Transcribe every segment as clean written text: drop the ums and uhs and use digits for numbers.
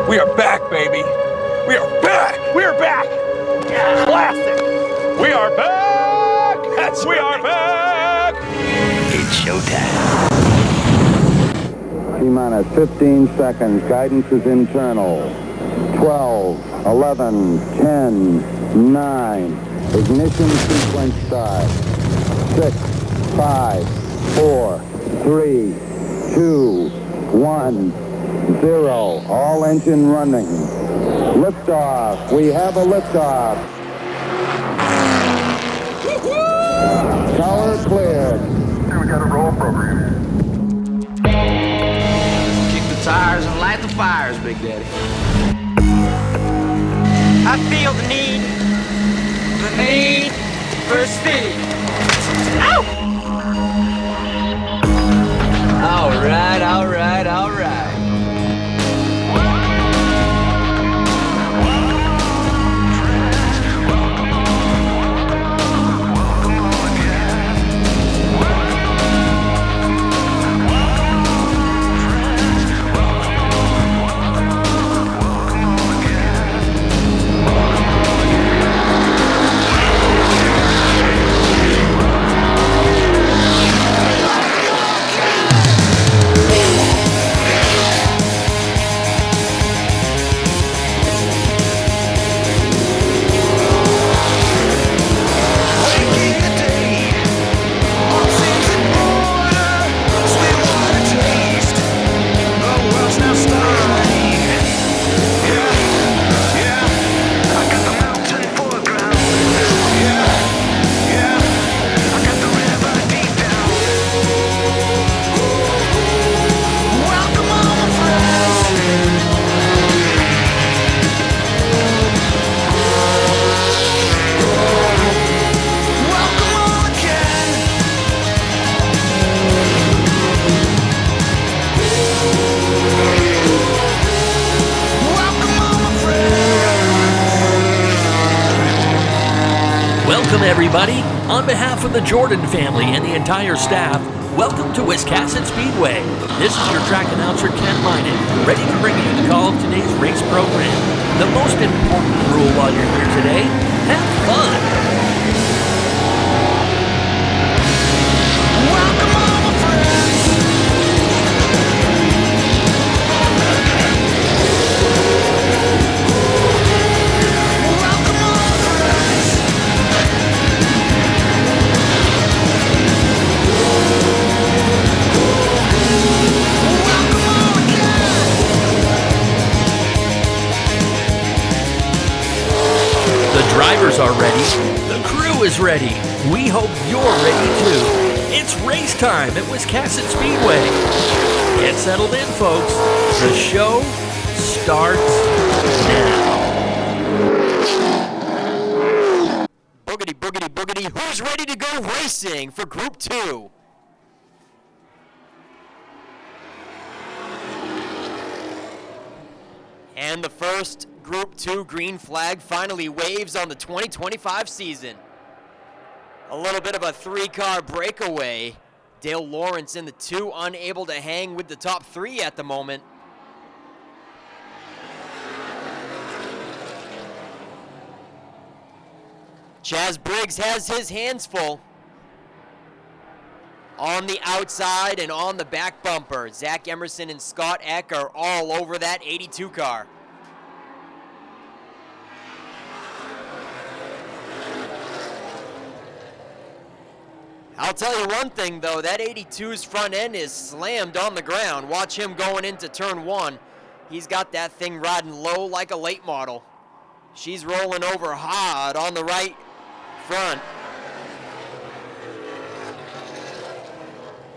We are back, baby. We are back. We are back. Yeah, classic. We are back. We are back. It's showtime. T-minus 15 seconds. Guidance is internal. 12, 11, 10, 9. Ignition sequence start. 6, 5, 4, 3, 2, 1, 0. All engine running. Liftoff. We have a liftoff. Tower cleared. And we got a roll program. Kick the tires and light the fires, Big Daddy. I feel the need for speed. Ow! All right, all right, all right. Everybody, on behalf of the Jordan family and the entire staff, welcome to Wiscasset Speedway. This is your track announcer, Ken Minot, ready to bring you the call of today's race program. The most important rule while you're here today, have fun. Welcome all my friends. Welcome all my friends. The drivers are ready. The crew is ready. We hope you're ready too. It's race time at Wiscasset Speedway. Get settled in, folks. The show starts now. Boogity, boogity, boogity. Who's ready to go racing for Group 2? And the first Group 2 green flag finally waves on the 2025 season. A little bit of a three-car breakaway. Dale Lawrence in the 2, unable to hang with the top 3 at the moment. Chaz Briggs has his hands full. On the outside and on the back bumper, Zach Emerson and Scott Eck are all over that 82 car. I'll tell you one thing though, that 82's front end is slammed on the ground. Watch him going into turn 1. He's got that thing riding low like a late model. She's rolling over hard on the right front.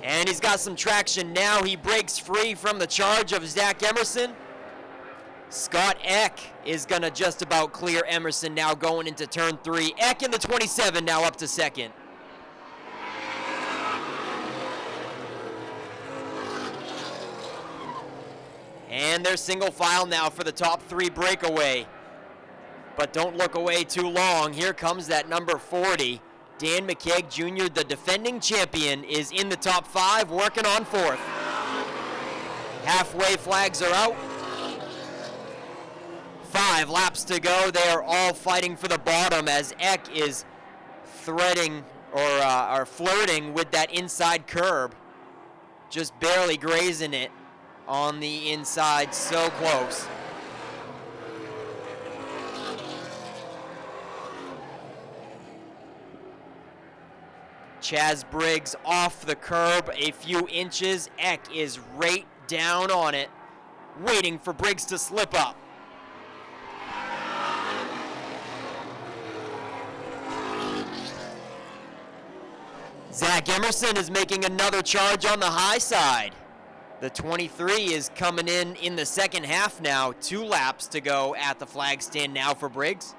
And he's got some traction now. He breaks free from the charge of Zach Emerson. Scott Eck is going to just about clear Emerson now going into turn 3. Eck in the 27 now up to second. And they're single file now for the top 3 breakaway. But don't look away too long. Here comes that number 40. Dan McKeage Jr., the defending champion, is in the top 5, working on 4th. Halfway flags are out. 5 laps to go. They are all fighting for the bottom as Eck is threading or flirting with that inside curb. Just barely grazing it on the inside, so close. Chaz Briggs off the curb a few inches. Eck is right down on it, waiting for Briggs to slip up. Zach Emerson is making another charge on the high side. The 23 is coming in the second half now. 2 laps to go at the flag stand now for Briggs.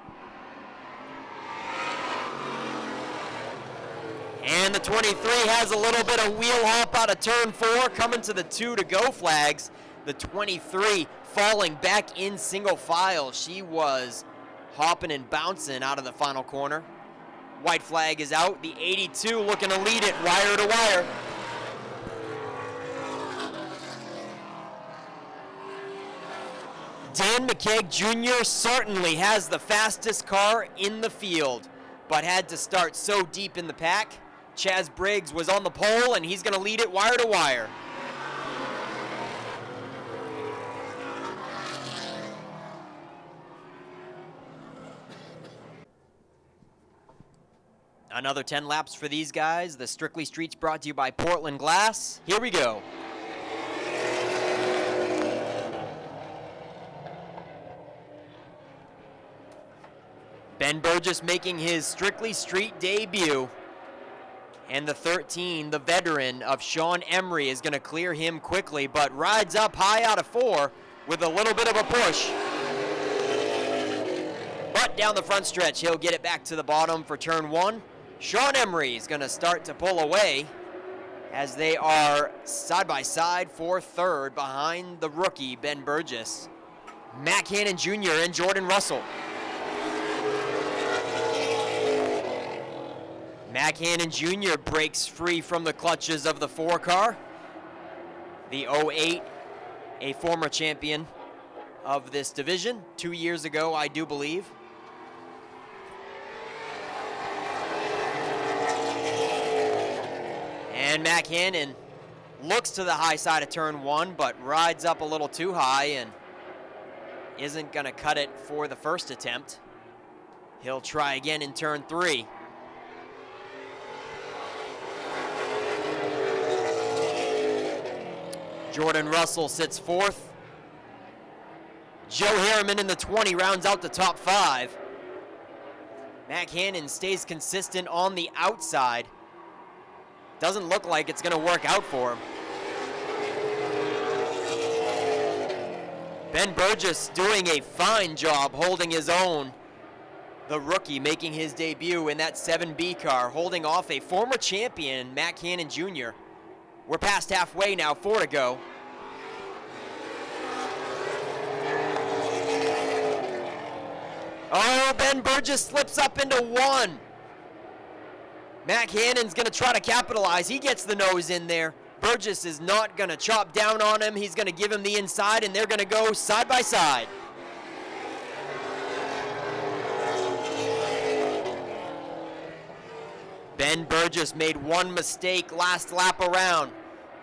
And the 23 has a little bit of wheel hop out of turn 4, coming to the 2 to go flags. The 23 falling back in single file. She was hopping and bouncing out of the final corner. White flag is out. The 82 looking to lead it wire to wire. Dan McKeage Jr. certainly has the fastest car in the field, but had to start so deep in the pack. Chaz Briggs was on the pole, and he's going to lead it wire to wire. Another 10 laps for these guys. The Strictly Streets brought to you by Portland Glass. Here we go. Ben Burgess making his Strictly Street debut. And the 13, the veteran of Shawn Emery, is going to clear him quickly, but rides up high out of 4 with a little bit of a push. But down the front stretch, he'll get it back to the bottom for turn 1. Shawn Emery is going to start to pull away as they are side by side for third behind the rookie, Ben Burgess. Matt Cannon Jr. and Jordan Russell. Matt Cannon Jr. breaks free from the clutches of the 4 car. The 08, a former champion of this division 2 years ago, I do believe. And Matt Cannon looks to the high side of turn 1, but rides up a little too high and isn't going to cut it for the first attempt. He'll try again in turn 3. Jordan Russell sits 4th. Joe Harriman in the 20 rounds out the top 5. Matt Cannon stays consistent on the outside. Doesn't look like it's going to work out for him. Ben Burgess doing a fine job holding his own. The rookie making his debut in that 7B car, holding off a former champion, Matt Cannon Jr. We're past halfway now, 4 to go. Oh, Ben Burgess slips up into 1. Matt Cannon's going to try to capitalize. He gets the nose in there. Burgess is not going to chop down on him. He's going to give him the inside, and they're going to go side by side. Ben Burgess made one mistake last lap around,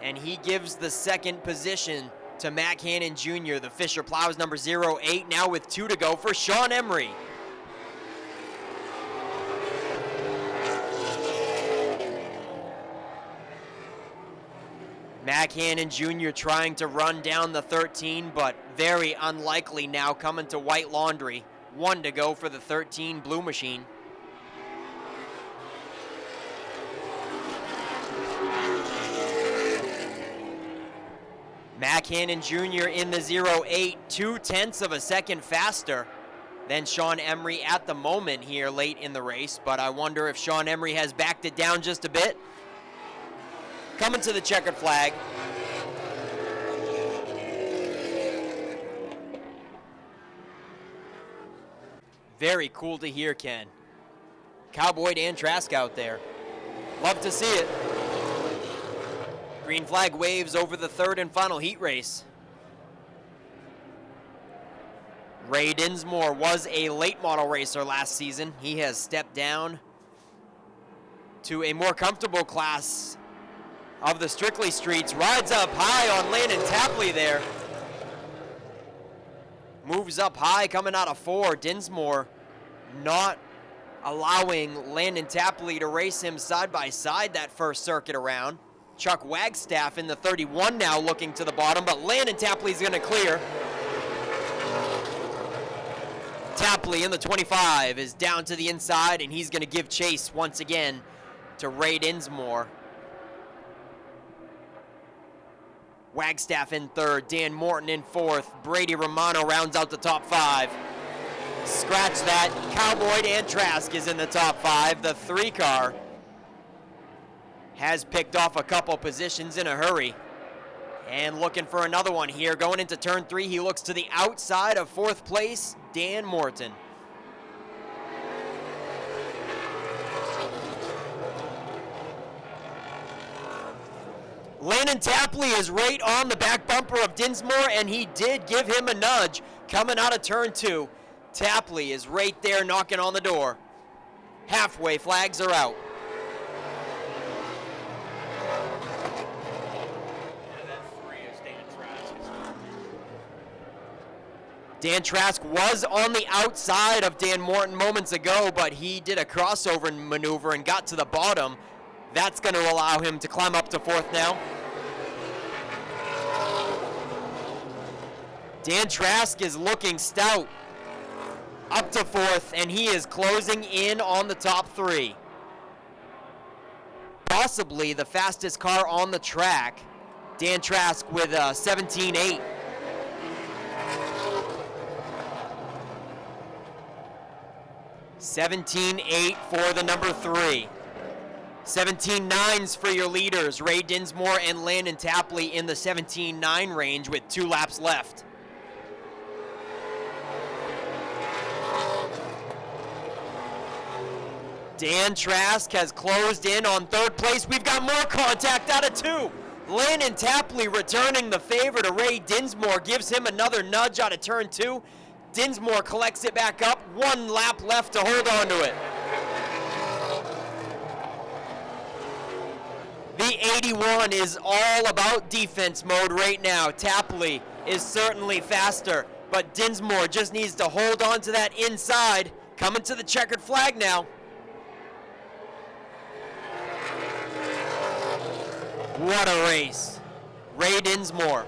and he gives the second position to Matt Cannon Jr., the Fisher Plows number 08, now with 2 to go for Shawn Emery. Matt Cannon Jr. trying to run down the 13, but very unlikely now, coming to White Laundry. 1 to go for the 13 Blue Machine. Matt Cannon Jr. in the 08, 0.2 of a second faster than Shawn Emery at the moment here late in the race, but I wonder if Shawn Emery has backed it down just a bit. Coming to the checkered flag. Very cool to hear, Ken. Cowboy Dan Trask out there. Love to see it. Green flag waves over the third and final heat race. Ray Dinsmore was a late model racer last season. He has stepped down to a more comfortable class of the Strictly Streets. Rides up high on Landon Tapley there. Moves up high coming out of 4. Dinsmore not allowing Landon Tapley to race him side by side that first circuit around. Chuck Wagstaff in the 31 now looking to the bottom, but Landon Tapley's gonna clear. Tapley in the 25 is down to the inside, and he's gonna give chase once again to Ray Dinsmore. Wagstaff in 3rd, Dan Morton in 4th, Brady Romano rounds out the top 5. Scratch that, Cowboy and Trask is in the top 5. The 3 car has picked off a couple positions in a hurry. And looking for another one here. Going into turn 3, he looks to the outside of 4th place, Dan Morton. Landon Tapley is right on the back bumper of Dinsmore, and he did give him a nudge coming out of turn 2. Tapley is right there knocking on the door. Halfway flags are out. Dan Trask was on the outside of Dan Morton moments ago, but he did a crossover maneuver and got to the bottom. That's going to allow him to climb up to 4th now. Dan Trask is looking stout up to 4th, and he is closing in on the top 3. Possibly the fastest car on the track. Dan Trask with a 17.8. $17.8 for the number 3. 17.9s for your leaders, Ray Dinsmore and Landon Tapley in the 17.9 range with 2 laps left. Dan Trask has closed in on 3rd place. We've got more contact out of 2. Landon Tapley returning the favor to Ray Dinsmore, gives him another nudge out of turn 2. Dinsmore collects it back up. 1 lap left to hold on to it. The 81 is all about defense mode right now. Tapley is certainly faster, but Dinsmore just needs to hold on to that inside. Coming to the checkered flag now. What a race. Ray Dinsmore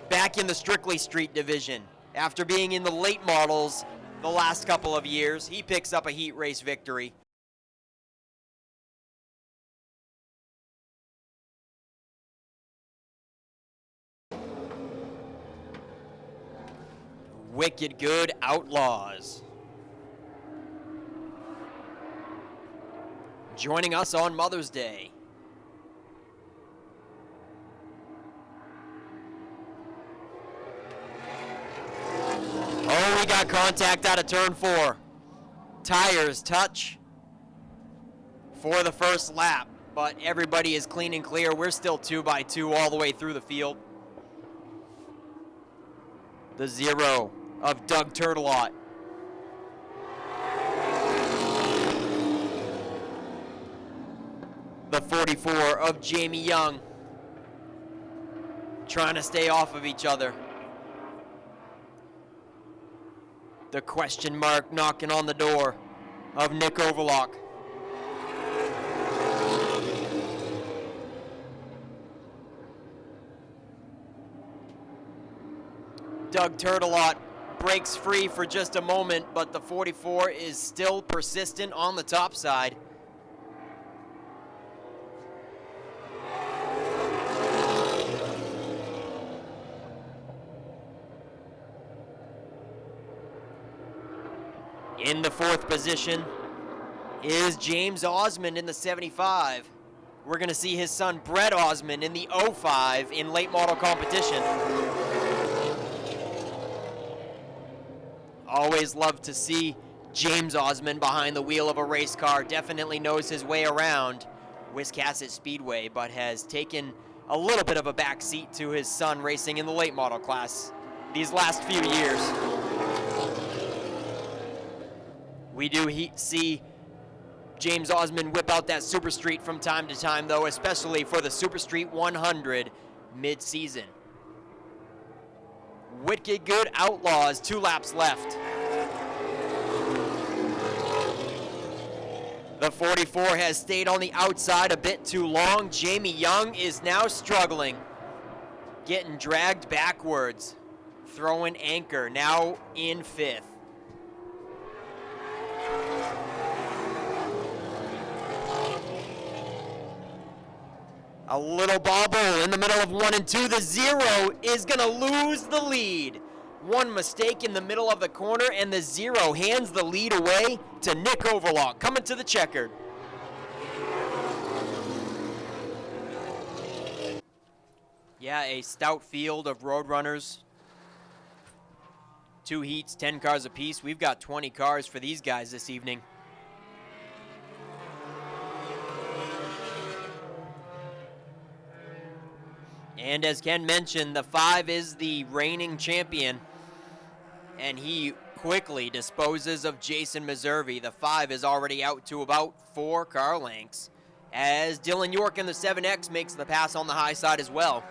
back in the Strictly Street division. After being in the late models the last couple of years, he picks up a heat race victory. Wicked Good Outlaws joining us on Mother's Day. Oh, we got contact out of turn 4. Tires touch for the first lap, but everybody is clean and clear. We're still 2 by 2 all the way through the field. The 0 of Doug Turtelot. The 44 of Jamie Young. Trying to stay off of each other. The question mark knocking on the door of Nick Overlock. Doug Turtelot breaks free for just a moment, but the 44 is still persistent on the top side. In the 4th position is James Osmond in the 75. We're going to see his son Brett Osmond in the 05 in late model competition. Always love to see James Osmond behind the wheel of a race car. Definitely knows his way around Wiscasset Speedway, but has taken a little bit of a back seat to his son racing in the late model class these last few years. We do see James Osmond whip out that Super Street from time to time, though, especially for the Super Street 100 mid-season. Wicked Good Outlaws, 2 laps left. The 44 has stayed on the outside a bit too long. Jamie Young is now struggling, getting dragged backwards, throwing anchor, now in 5th. A little bobble in the middle of 1 and 2. The 0 is going to lose the lead. One mistake in the middle of the corner, and the 0 hands the lead away to Nick Overlock, coming to the checkered. Yeah, a stout field of Roadrunners. 2 heats, 10 cars apiece. We've got 20 cars for these guys this evening. And as Ken mentioned, the 5 is the reigning champion, and he quickly disposes of Jason Meservey. The 5 is already out to about 4 car lengths, as Dylan York in the 7X makes the pass on the high side as well.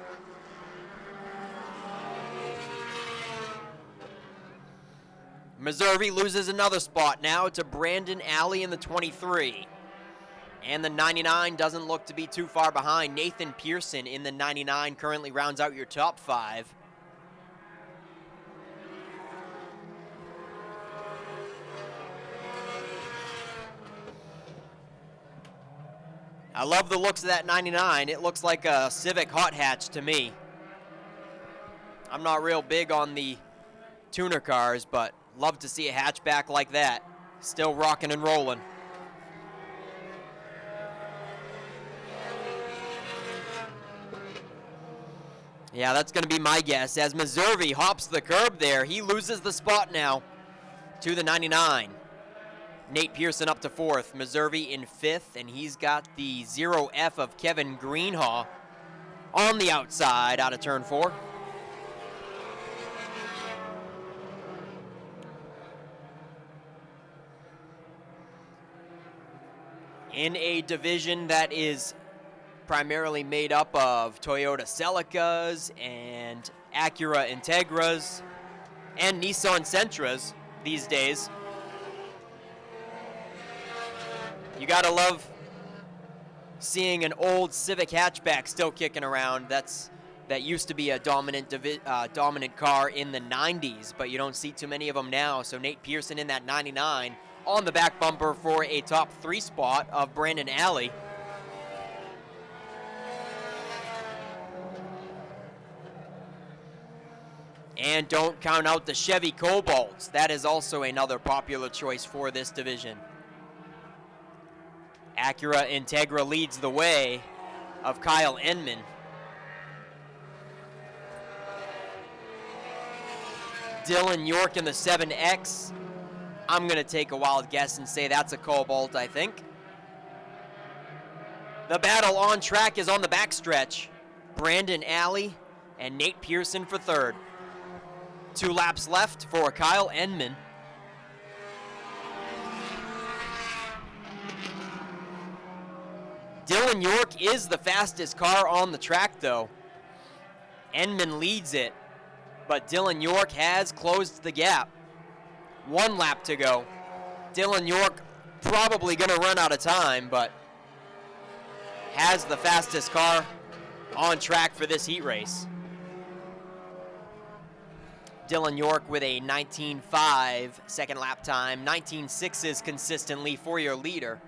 Meservey loses another spot now to Brandon Alley in the 23. And the 99 doesn't look to be too far behind. Nathan Pearson in the 99 currently rounds out your top 5. I love the looks of that 99. It looks like a Civic hot hatch to me. I'm not real big on the tuner cars, but love to see a hatchback like that. Still rocking and rolling. Yeah, that's going to be my guess. As Meservey hops the curb there, he loses the spot now to the 99. Nate Pearson up to 4th. Meservey in 5th, and he's got the 0F of Kevin Greenhaw on the outside out of turn 4. In a division that is primarily made up of Toyota Celicas and Acura Integras and Nissan Sentras these days. You gotta love seeing an old Civic hatchback still kicking around. That used to be a dominant car in the 90s, but you don't see too many of them now. So Nate Pearson in that 99 on the back bumper for a top 3 spot of Brandon Alley. And don't count out the Chevy Cobalts. That is also another popular choice for this division. Acura Integra leads the way of Kyle Enman. Dylan York in the 7X. I'm going to take a wild guess and say that's a Cobalt, I think. The battle on track is on the backstretch. Brandon Alley and Nate Pearson for 3rd. 2 laps left for Kyle Enman. Dylan York is the fastest car on the track, though. Enman leads it, but Dylan York has closed the gap. 1 lap to go. Dylan York probably going to run out of time, but has the fastest car on track for this heat race. Dylan York with a 19.5 second lap time, 19.6s consistently for your leader.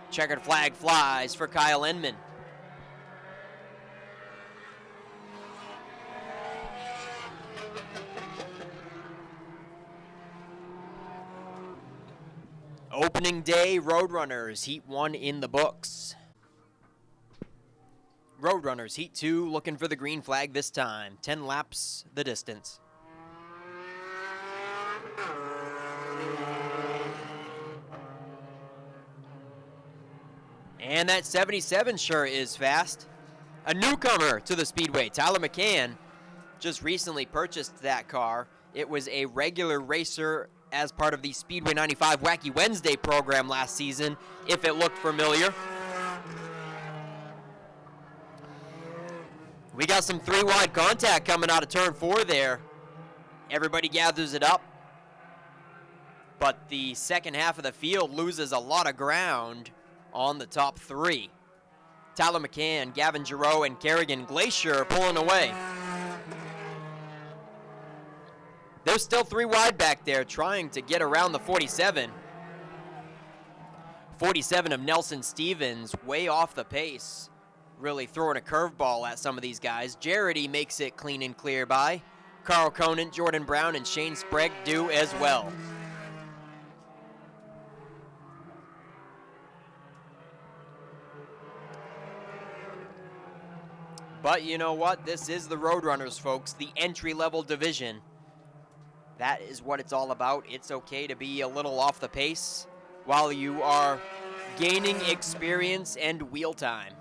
Checkered flag flies for Kyle Enman. Opening day Roadrunners, Heat 1 in the books. Roadrunners, Heat 2, looking for the green flag this time. 10 laps the distance. And that 77 sure is fast. A newcomer to the Speedway, Tyler McCann, just recently purchased that car. It was a regular racer as part of the Speedway 95 Wacky Wednesday program last season, if it looked familiar. We got some 3-wide contact coming out of turn 4 there. Everybody gathers it up. But the second half of the field loses a lot of ground on the top 3. Tyler McCann, Gavin Giroux, and Kerrigan Glacier pulling away. There's still 3 wide back there trying to get around the 47. 47 of Nelson Stevens way off the pace. Really throwing a curveball at some of these guys. Jarrety makes it clean and clear by. Carl Conant, Jordan Brown, and Shane Sprague do as well. But you know what? This is the Roadrunners, folks. The entry-level division. That is what it's all about. It's okay to be a little off the pace while you are gaining experience and wheel time.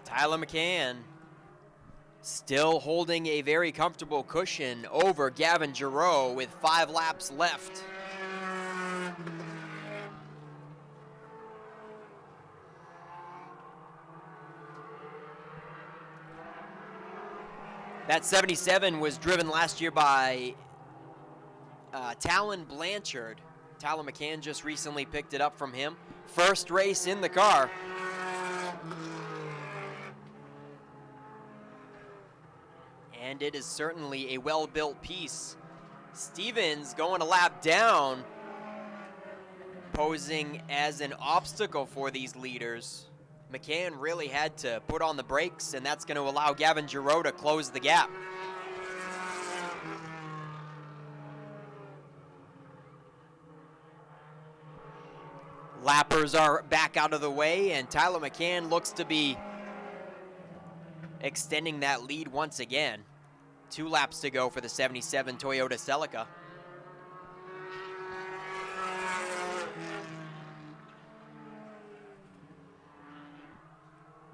Tyler McCann still holding a very comfortable cushion over Gavin Giroux with 5 laps left. That 77 was driven last year by Talon Blanchard. Tyler McCann just recently picked it up from him. First race in the car. And it is certainly a well-built piece. Stevens going a lap down, posing as an obstacle for these leaders. McCann really had to put on the brakes, and that's going to allow Gavin Giroux to close the gap. Lappers are back out of the way, and Tyler McCann looks to be extending that lead once again. 2 laps to go for the 77 Toyota Celica.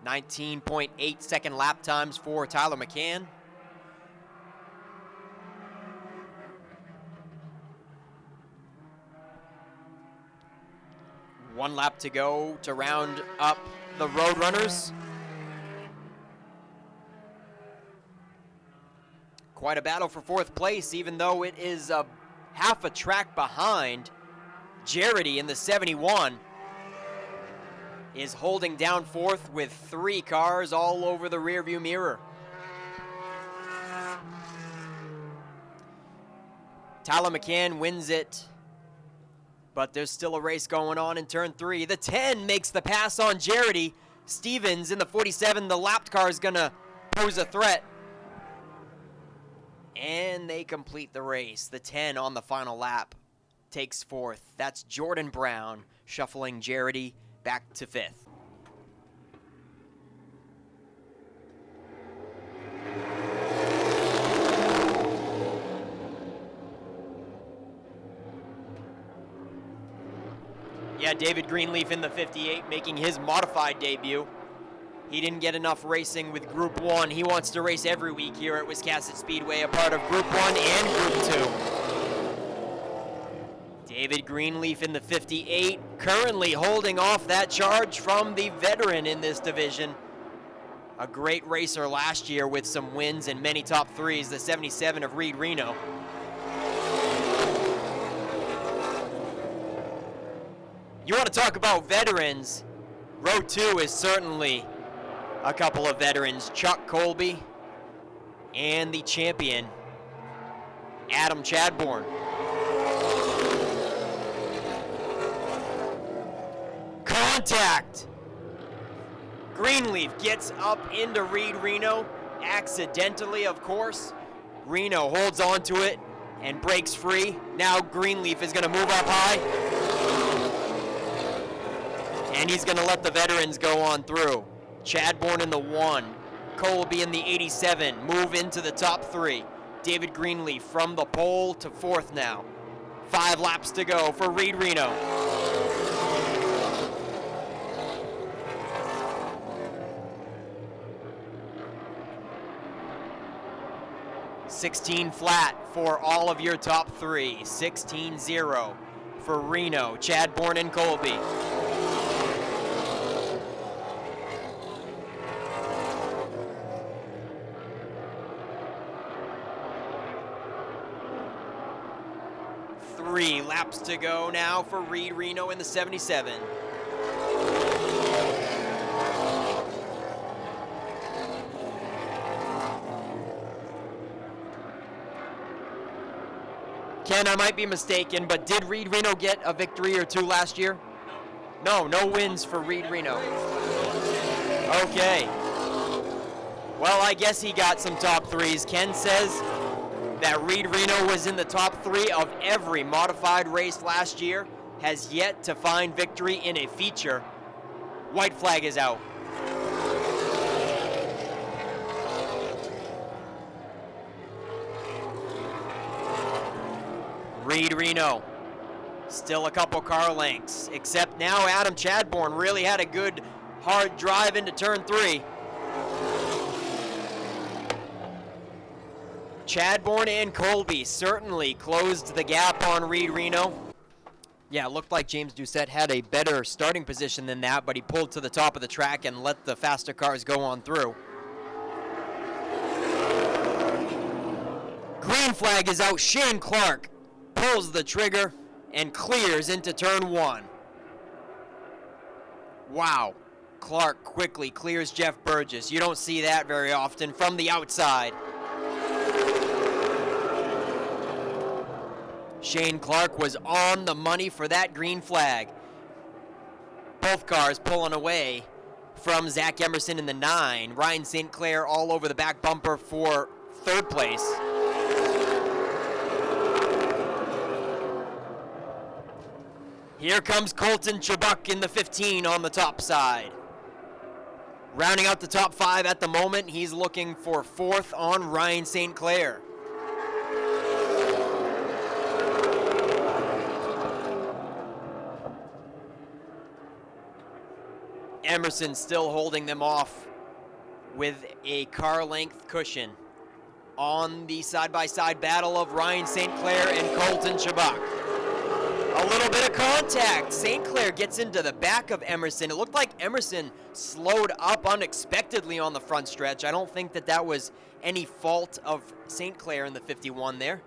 19.8 second lap times for Tyler McCann. One lap to go to round up the Roadrunners. Quite a battle for 4th place, even though it is half a track behind. Jarrety in the 71 is holding down 4th with 3 cars all over the rearview mirror. Tyler McCann wins it, but there's still a race going on in turn 3. The 10 makes the pass on Jarrety. Stevens in the 47, the lapped car is gonna pose a threat. And they complete the race. The 10 on the final lap takes 4th. That's Jordan Brown shuffling Jarrety back to 5th. Yeah, David Greenleaf in the 58 making his modified debut. He didn't get enough racing with Group 1. He wants to race every week here at Wiscasset Speedway, a part of Group 1 and Group 2. David Greenleaf in the 58, currently holding off that charge from the veteran in this division. A great racer last year with some wins and many top 3s, the 77 of Reed Reno. You want to talk about veterans? Row 2 is certainly a couple of veterans. Chuck Colby and the champion, Adam Chadbourne. Contact! Greenleaf gets up into Reed Reno, accidentally, of course. Reno holds on to it and breaks free. Now Greenleaf is going to move up high. And he's going to let the veterans go on through. Chadbourne in the 1, Colby in the 87 move into the top 3. David Greenleaf from the pole to 4th now. 5 laps to go for Reed Reno. 16 flat for all of your top three. 16-0 for Reno, Chadbourne, and Colby. Three laps to go now for Reed Reno in the 77. Ken, I might be mistaken, but did Reed Reno get a victory or two last year? No wins for Reed Reno. Okay. Well, I guess he got some top threes. Ken says that Reed Reno was in the top three of every modified race last year, has yet to find victory in a feature. White flag is out. Reed Reno, still a couple car lengths, except now Adam Chadbourne really had a good hard drive into turn 3. Chadbourne and Colby certainly closed the gap on Reed Reno. Yeah, it looked like James Doucette had a better starting position than that, but he pulled to the top of the track and let the faster cars go on through. Green flag is out. Shane Clark pulls the trigger and clears into turn 1. Wow. Clark quickly clears Jeff Burgess. You don't see that very often from the outside. Shane Clark was on the money for that green flag. Both cars pulling away from Zach Emerson in the 9. Ryan St. Clair all over the back bumper for 3rd place. Here comes Colton Chabuk in the 15 on the top side. Rounding out the top 5 at the moment, he's looking for 4th on Ryan St. Clair. Emerson still holding them off with a car length cushion on the side-by-side battle of Ryan St. Clair and Colton Chabuk. A little bit of contact. St. Clair gets into the back of Emerson. It looked like Emerson slowed up unexpectedly on the front stretch. I don't think that was any fault of St. Clair in the 51 there.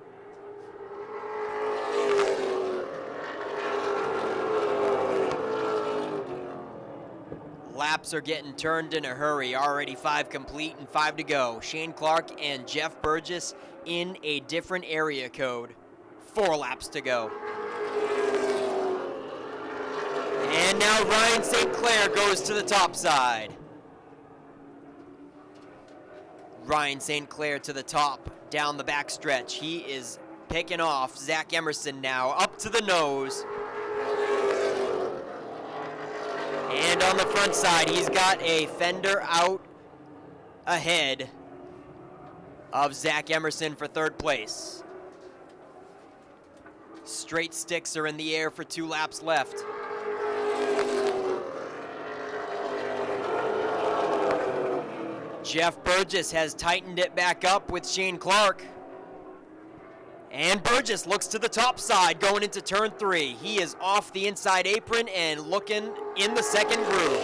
Laps are getting turned in a hurry. Already 5 complete and 5 to go. Shane Clark and Jeff Burgess in a different area code. 4 laps to go. And now Ryan St. Clair goes to the top side. Ryan St. Clair to the top, down the back stretch. He is picking off Zach Emerson now, up to the nose. And on the front side, he's got a fender out ahead of Zach Emerson for 3rd place. Straight sticks are in the air for 2 laps left. Jeff Burgess has tightened it back up with Shane Clark. And Burgess looks to the top side going into turn 3. He is off the inside apron and looking in the 2nd groove.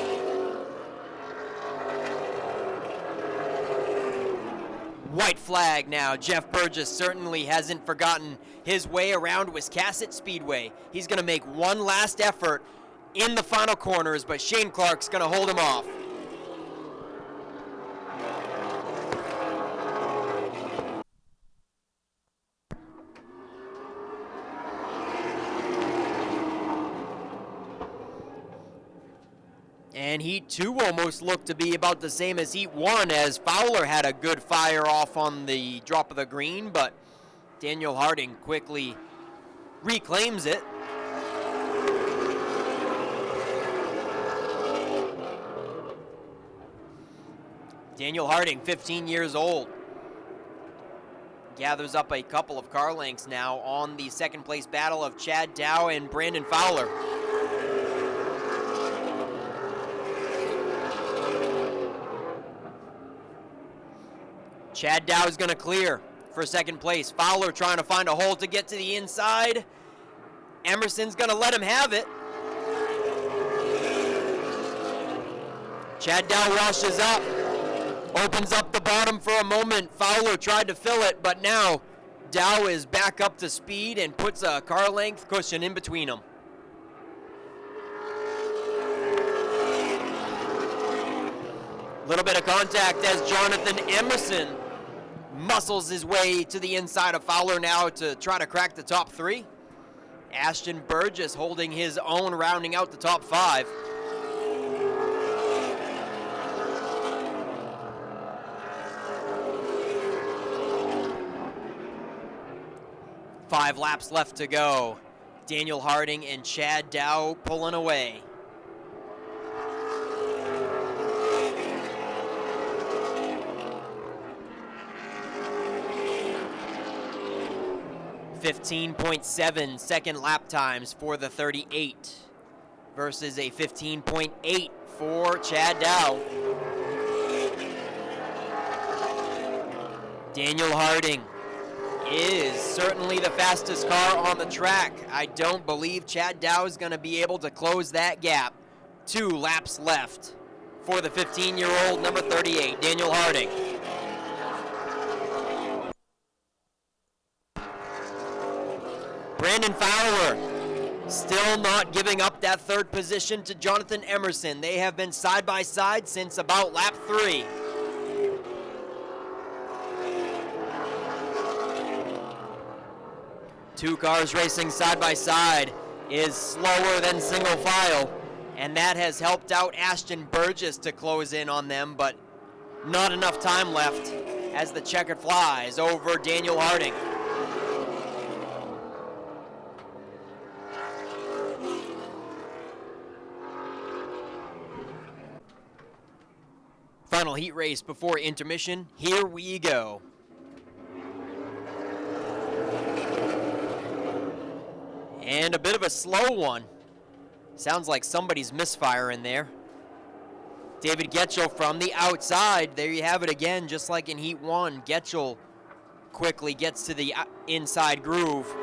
White flag now. Jeff Burgess certainly hasn't forgotten his way around Wiscasset Speedway. He's going to make one last effort in the final corners, but Shane Clark's going to hold him off. And Heat 2 almost looked to be about the same as Heat 1, as Fowler had a good fire off on the drop of the green, but Daniel Harding quickly reclaims it. Daniel Harding, 15 years old, gathers up a couple of car lengths now on the 2nd place battle of Chad Dow and Brandon Fowler. Chad Dow is going to clear for second place. Fowler trying to find a hole to get to the inside. Emerson's going to let him have it. Chad Dow rushes up, opens up the bottom for a moment. Fowler tried to fill it, but now Dow is back up to speed and puts a car length cushion in between them. Little bit of contact as Jonathan Emerson muscles his way to the inside of Fowler now to try to crack the top three. Ashton Burgess holding his own, rounding out the top five. Five laps left to go. Daniel Harding and Chad Dow pulling away. .7 second lap times for the 38 versus a 15.8 for Chad Dow. Daniel Harding is certainly the fastest car on the track. I don't believe Chad Dow is going to be able to close that gap. 2 laps left for the 15-year-old number 38, Daniel Harding. Brandon Fowler still not giving up that third position to Jonathan Emerson. They have been side by side since about lap 3. Two cars racing side by side is slower than single file, and that has helped out Ashton Burgess to close in on them, but not enough time left as the checkered flies over Daniel Harding. Final heat race before intermission. Here we go. And a bit of a slow one. Sounds like somebody's misfiring there. David Getchell from the outside. There you have it again, just like in Heat 1. Getchell quickly gets to the inside groove.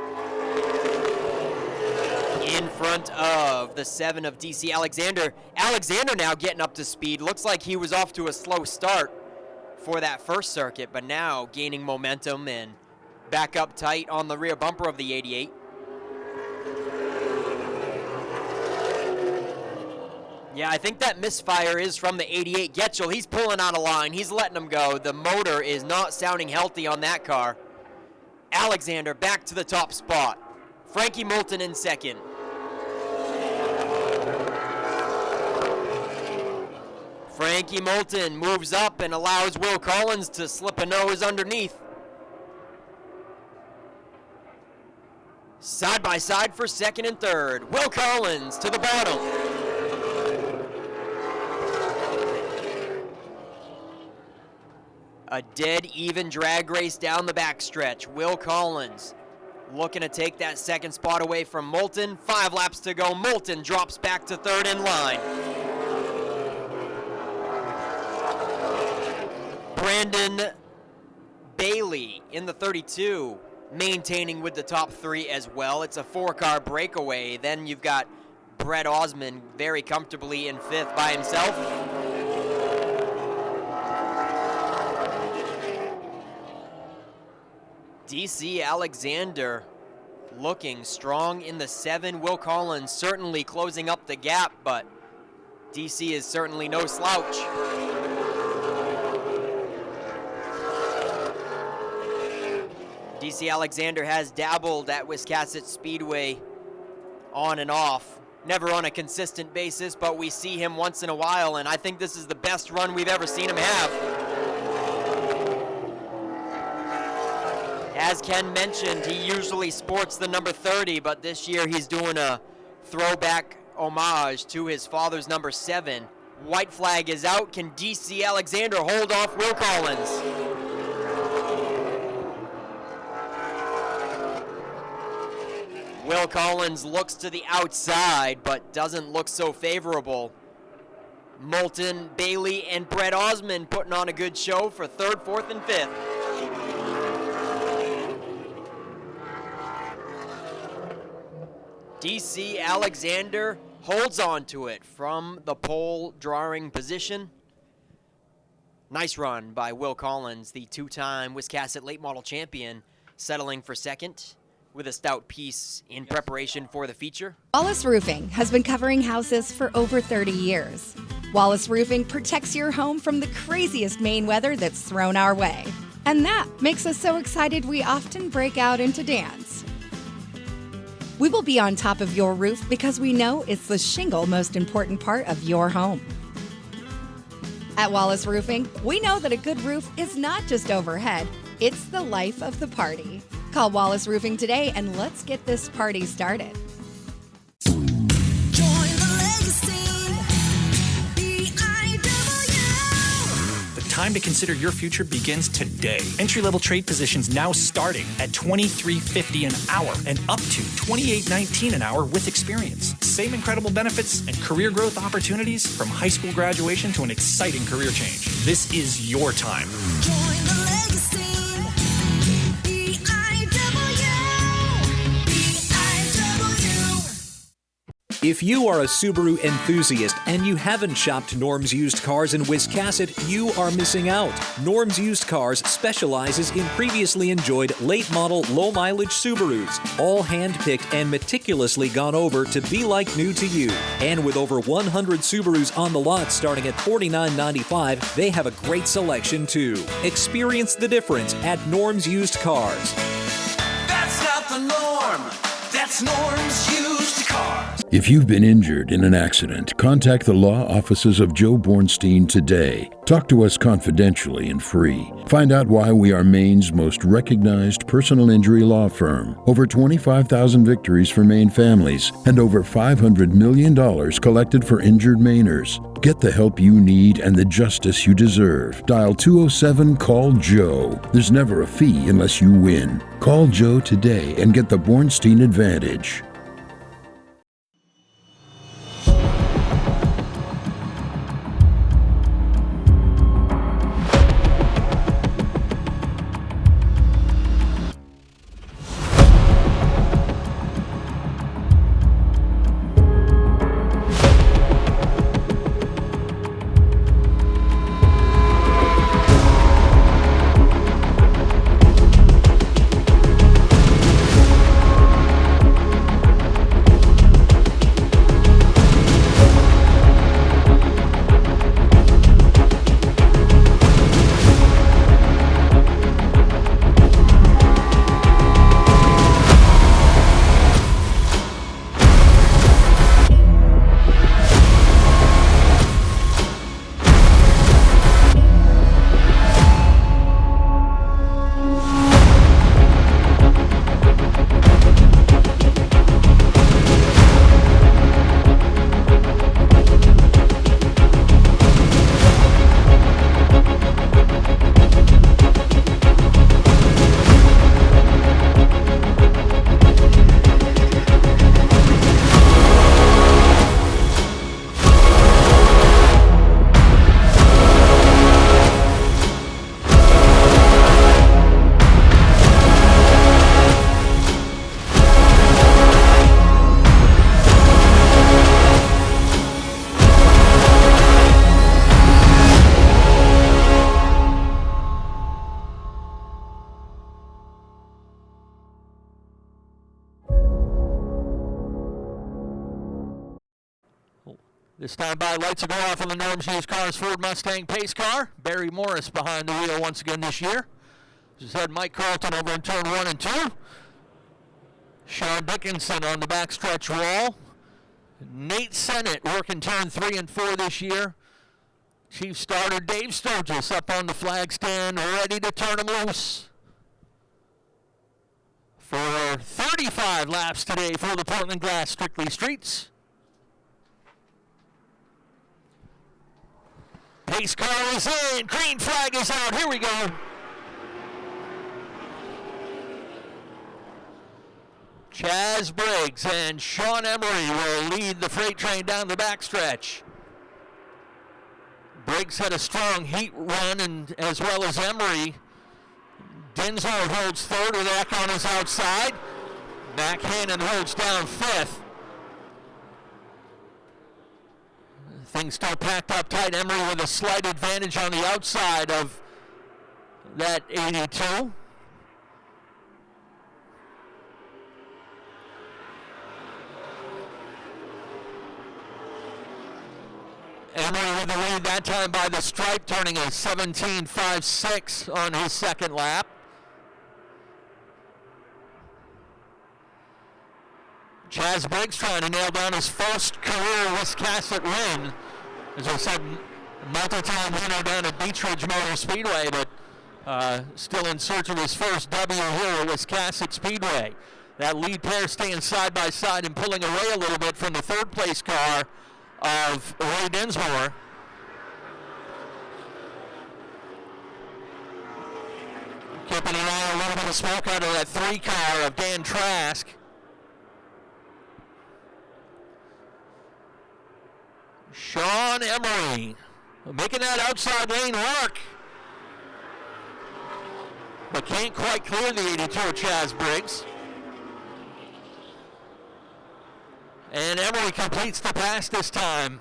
In front of the 7 of DC Alexander. Alexander now getting up to speed. Looks like he was off to a slow start for that first circuit, but now gaining momentum and back up tight on the rear bumper of the 88. Yeah, I think that misfire is from the 88. Getchell, he's pulling out of line. He's letting him go. The motor is not sounding healthy on that car. Alexander back to the top spot. Frankie Moulton in second. Frankie Moulton moves up and allows Will Collins to slip a nose underneath. Side by side for second and third. Will Collins to the bottom. A dead even drag race down the backstretch. Will Collins looking to take that second spot away from Moulton. 5 laps to go. Moulton drops back to third in line. Brandon Bailey in the 32, maintaining with the top 3 as well. It's a 4-car breakaway. Then you've got Brett Osmond very comfortably in 5th by himself. DC Alexander looking strong in the 7. Will Collins certainly closing up the gap, but DC is certainly no slouch. DC Alexander has dabbled at Wiscasset Speedway on and off. Never on a consistent basis, but we see him once in a while, and I think this is the best run we've ever seen him have. As Ken mentioned, he usually sports the number 30, but this year he's doing a throwback homage to his father's number 7. White flag is out. Can DC Alexander hold off Will Collins? Will Collins looks to the outside, but doesn't look so favorable. Moulton, Bailey, and Brett Osmond putting on a good show for 3rd, 4th, and 5th. DC Alexander holds on to it from the pole drawing position. Nice run by Will Collins, the two-time Wiscasset late model champion, settling for second with a stout piece in preparation for the feature. Wallace Roofing has been covering houses for over 30 years. Wallace Roofing protects your home from the craziest Maine weather that's thrown our way. And that makes us so excited we often break out into dance. We will be on top of your roof because we know it's the shingle most important part of your home. At Wallace Roofing, we know that a good roof is not just overhead, it's the life of the party. Call Wallace Roofing today and let's get this party started. Time to consider your future begins today. Entry-level trade positions now starting at $23.50 an hour and up to $28.19 an hour with experience. Same incredible benefits and career growth opportunities from high school graduation to an exciting career change. This is your time. Join the legacy. If you are a Subaru enthusiast and you haven't shopped Norm's Used Cars in Wiscasset, you are missing out. Norm's Used Cars specializes in previously enjoyed late-model, low-mileage Subarus, all hand-picked and meticulously gone over to be like new to you. And with over 100 Subarus on the lot starting at $49.95, they have a great selection too. Experience the difference at Norm's Used Cars. That's not the norm. That's Norm's Used Cars. If you've been injured in an accident, contact the law offices of Joe Bornstein today. Talk to us confidentially and free. Find out why we are Maine's most recognized personal injury law firm. Over 25,000 victories for Maine families and over $500 million collected for injured Mainers. Get the help you need and the justice you deserve. Dial 207-CALL-JOE. There's never a fee unless you win. Call Joe today and get the Bornstein advantage. This time by lights will go off on the Norm's Used Cars Ford Mustang pace car. Barry Morris behind the wheel once again this year. Just had Mike Carlton over in turn 1 and 2. Shawn Dickinson on the backstretch wall. Nate Sennett working turn 3 and 4 this year. Chief starter Dave Sturgis up on the flag stand, ready to turn him loose. For 35 laps today for the Portland Glass Strictly Streets. Pace car is in. Green flag is out. Here we go. Chaz Briggs and Shawn Emery will lead the freight train down the backstretch. Briggs had a strong heat run, and as well as Emery. Dinsmore holds third with Eck on his outside. Mac Hannon holds down fifth. Things still packed up tight. Emery with a slight advantage on the outside of that 82. Emery with the lead that time by the stripe, turning a 17.56 on his second lap. Chaz Briggs trying to nail down his first career Wiscasset win. As I said, multi-time winner down at Beech Ridge Motor Speedway, but still in search of his first W here at Wiscasset Speedway. That lead pair staying side by side and pulling away a little bit from the third place car of Ray Dinsmore. Keeping an eye on a little bit of smoke out of that 3 car of Dan Trask. Shawn Emery making that outside lane work, but can't quite clear the 82 of Chaz Briggs. And Emery completes the pass this time.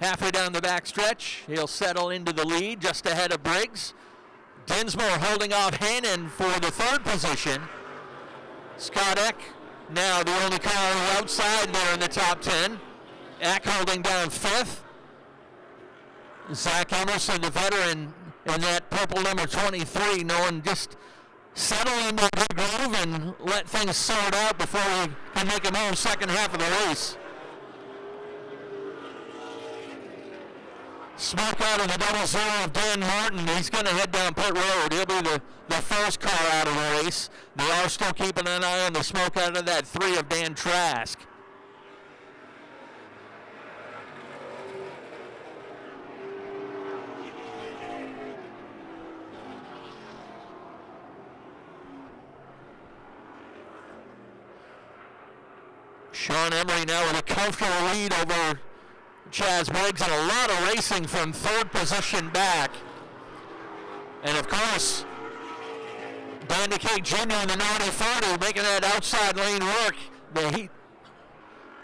Halfway down the back stretch, he'll settle into the lead just ahead of Briggs. Dinsmore holding off Hannon for the third position. Scott Eck now the only car on the outside there in the top 10. Eck holding down 5th. Zach Emerson, the veteran, in that purple number 23, knowing just settle into a good groove and let things sort out before we can make a move second half of the race. Smoke out of the double zero of Dan Martin. He's going to head down pit road. He'll be the first car out of the race. They are still keeping an eye on the smoke out of that 3 of Dan Trask. Shawn Emery now with a comfortable lead over Chaz Briggs, and a lot of racing from third position back. And of course, Dan McKeage Jr. in the 90-40 making that outside lane work. He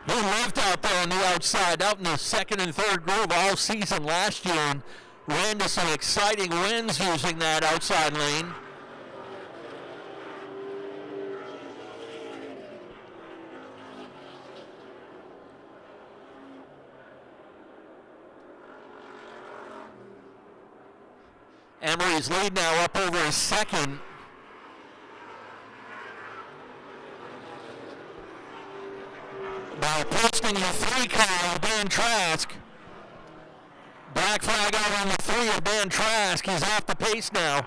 lived out there on the outside, out in the second and third groove all season last year, and ran to some exciting wins using that outside lane. Emery's lead now up over his second. By posting the 3 car of Dan Trask. Black flag out on the 3 of Dan Trask. He's off the pace now.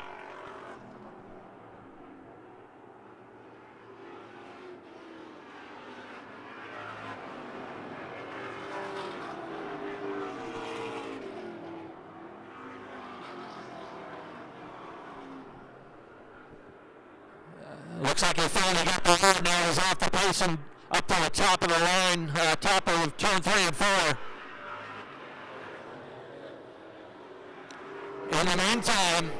Looks like he finally got the lead now. He's off the pace and up to the top of the line, top of turn 3 and 4. In the meantime,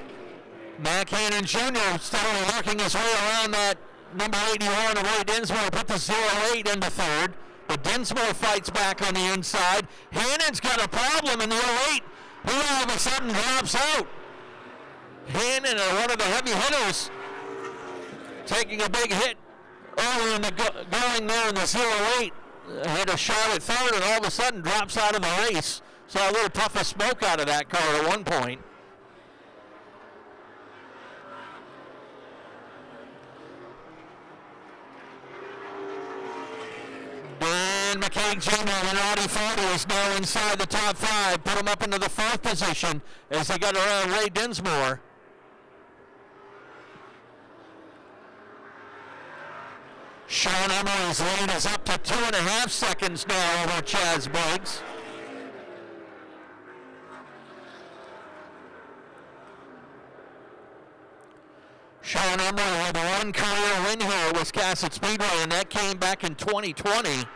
Mac Hannon Jr. steadily working his way around that number 81 of Ray Dinsmore, put the 08 into third. But Dinsmore fights back on the inside. Hannon's got a problem in the 08. He all of a sudden drops out. Hannon, one of the heavy hitters, taking a big hit early in the going there in the 08. Had a shot at third and all of a sudden drops out of the race. Saw a little puff of smoke out of that car at one point. Dan McKeage Jr. in Audi 40 is now inside the top 5. Put him up into the 4th position as they got around Ray Dinsmore. Shawn Emery's lead is up to 2.5 seconds now over Chaz Briggs. Shawn Emery had one career win here at Wiscasset Speedway, and that came back in 2020.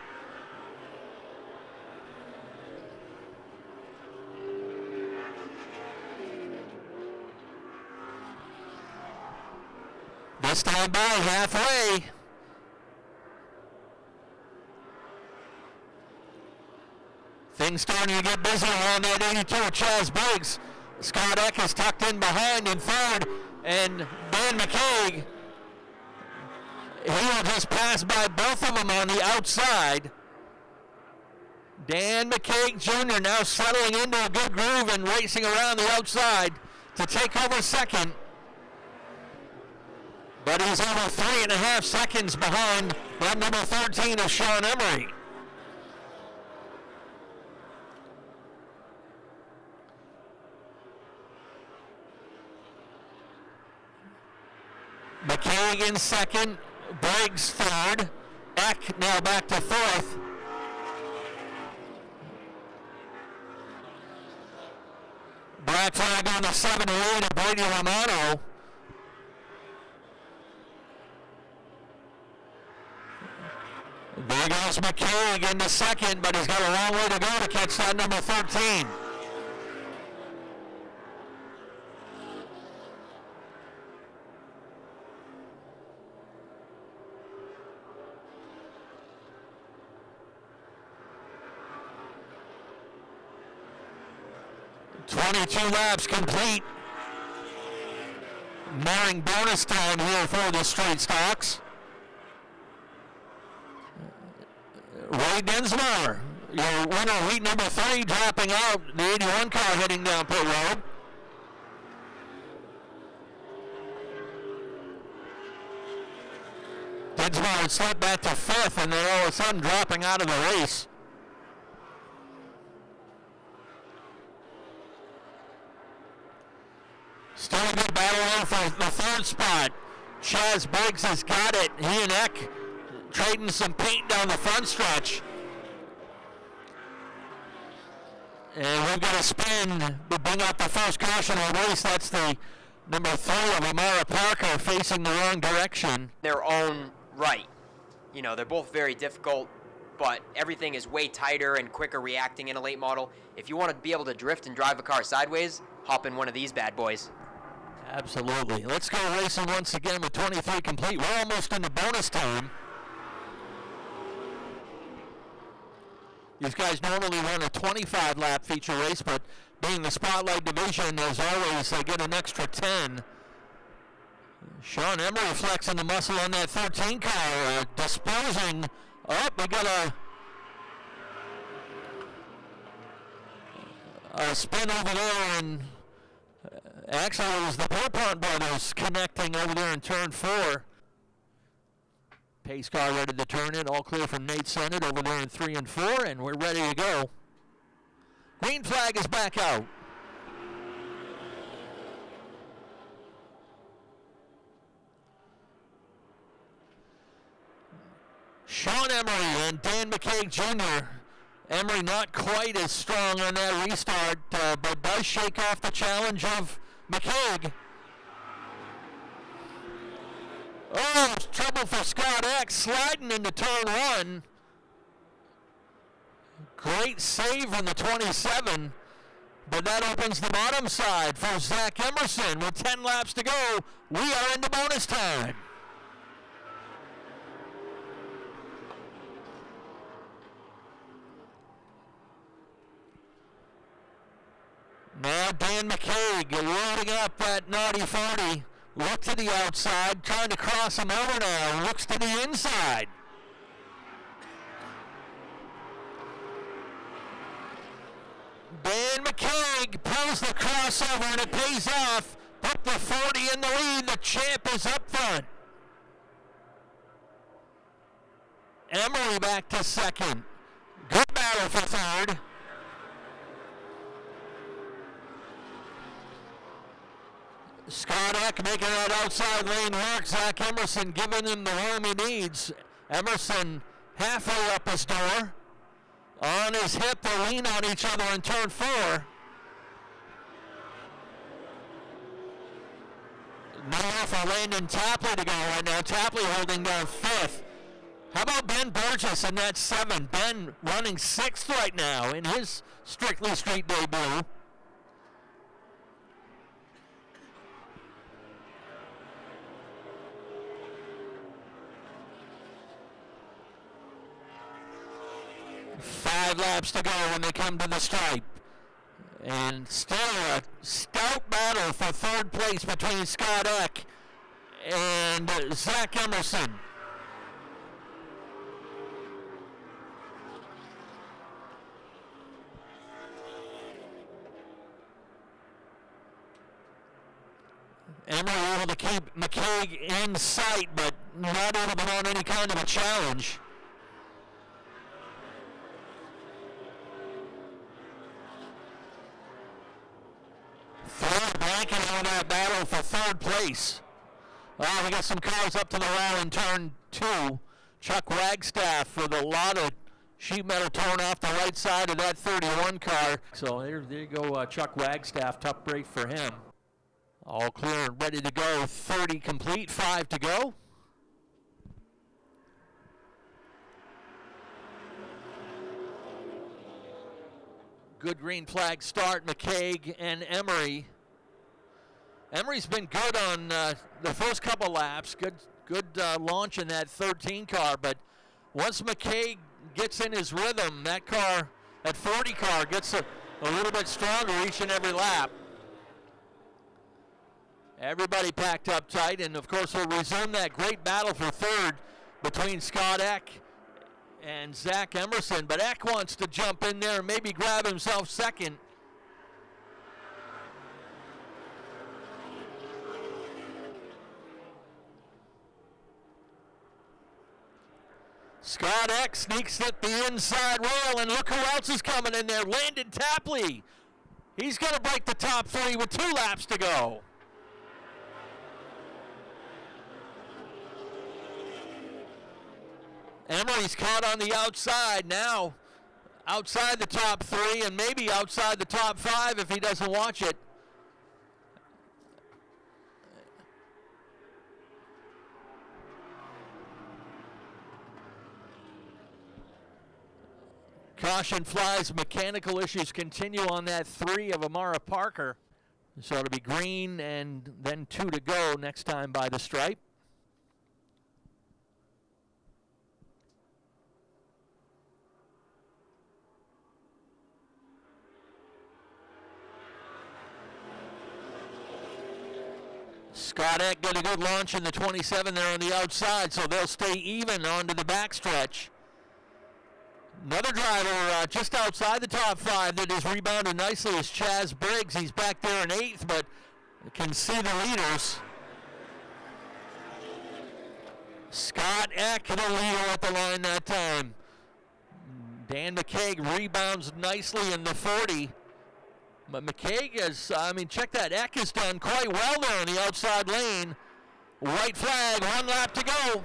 This time by halfway. Things starting to get busy around that 82 of Chaz Briggs. Scott Eck is tucked in behind in third, and Dan McKeage, he will just pass by both of them on the outside. Dan McKeage Jr. now settling into a good groove and racing around the outside to take over second. But he's over 3.5 seconds behind that number 13 of Shawn Emery. McKeage in second, Briggs third, Eck now back to fourth. Black flag on the 7-8 of Brody Whorff. There goes McKeage into second, but he's got a long way to go to catch that number 13. Two laps complete. Nearing bonus time here for the straight stocks. Ray Dinsmore, your winner, heat number 3, dropping out. The 81 car heading down pit road. Dinsmore had slipped back to 5th, and then all of a sudden dropping out of the race. Still a good battle there for the third spot. Chaz Briggs has got it. He and Eck trading some paint down the front stretch. And we've got a spin to bring out the first caution of the race. That's the number 3 of Amara Parker facing the wrong direction. Their own right. You know, they're both very difficult, but everything is way tighter and quicker reacting in a late model. If you want to be able to drift and drive a car sideways, hop in one of these bad boys. Absolutely. Let's go racing once again with 23 complete. We're almost into bonus time. These guys normally run a 25-lap feature race, but being the Spotlight division, as always, they get an extra 10. Shawn Emery flexing the muscle on that 13 car, disposing. Oh, we got a spin over there, and actually it was the Pierpont brothers connecting over there in turn 4. Pace car ready to turn in, all clear from Nate Sennett over there in 3 and 4, and we're ready to go. Green flag is back out. Shawn Emery and Dan McKeage Jr. Emery not quite as strong on that restart, but does shake off the challenge of McKeage. Oh, trouble for Scott Eck, sliding into turn 1. Great save from the 27, but that opens the bottom side for Zach Emerson. With 10 laps to go, we are into bonus time. Now Dan McKeage loading up that naughty 40. Look to the outside, trying to cross him over now. Looks to the inside. Dan McKeage pulls the crossover and it pays off. Put the 40 in the lead. The champ is up front. Emery back to second. Good battle for third. Scott Eck making that outside lane work. Zach Emerson giving him the room he needs. Emerson halfway up his door. On his hip, they lean on each other in turn 4. Nowhere for Landon Tapley to go right now. Tapley holding down 5th. How about Ben Burgess in that 7? Ben running 6th right now in his Strictly Street debut. 5 laps to go when they come to the stripe. And still a stout battle for third place between Scott Eck and Zach Emerson. Emery able to keep McKeage in sight, but not able to mount any kind of a challenge. Third blanket on that battle for third place. Well, we got some cars up to the wall in turn 2. Chuck Wagstaff with a lot of sheet metal torn off the right side of that 31 car. So there you go, Chuck Wagstaff, tough break for him. All clear and ready to go. 30 complete, 5 to go. Good green flag start, McKeage and Emery. Emery's been good on the first couple laps. Good launch in that 13 car, but once McKeage gets in his rhythm, that car, that 40 car, gets a little bit stronger each and every lap. Everybody packed up tight, and of course we'll resume that great battle for third between Scott Eck and Zach Emerson, but Eck wants to jump in there and maybe grab himself second. Scott Eck sneaks at the inside rail, and look who else is coming in there, Landon Tapley. He's going to break the top 3 with 2 laps to go. Emery's caught on the outside now, outside the top 3 and maybe outside the top 5 if he doesn't watch it. Caution flies, mechanical issues continue on that 3 of Amara Parker. So it'll be green and then 2 to go next time by the stripe. Scott Eck got a good launch in the 27 there on the outside, so they'll stay even onto the backstretch. Another driver just outside the top 5 that has rebounded nicely is Chaz Briggs. He's back there in 8th, but can see the leaders. Scott Eck, the leader at the line that time. Dan McKeage rebounds nicely in the 40. But McKeage is, check that. Eck has done quite well there in the outside lane. White flag, 1 lap to go.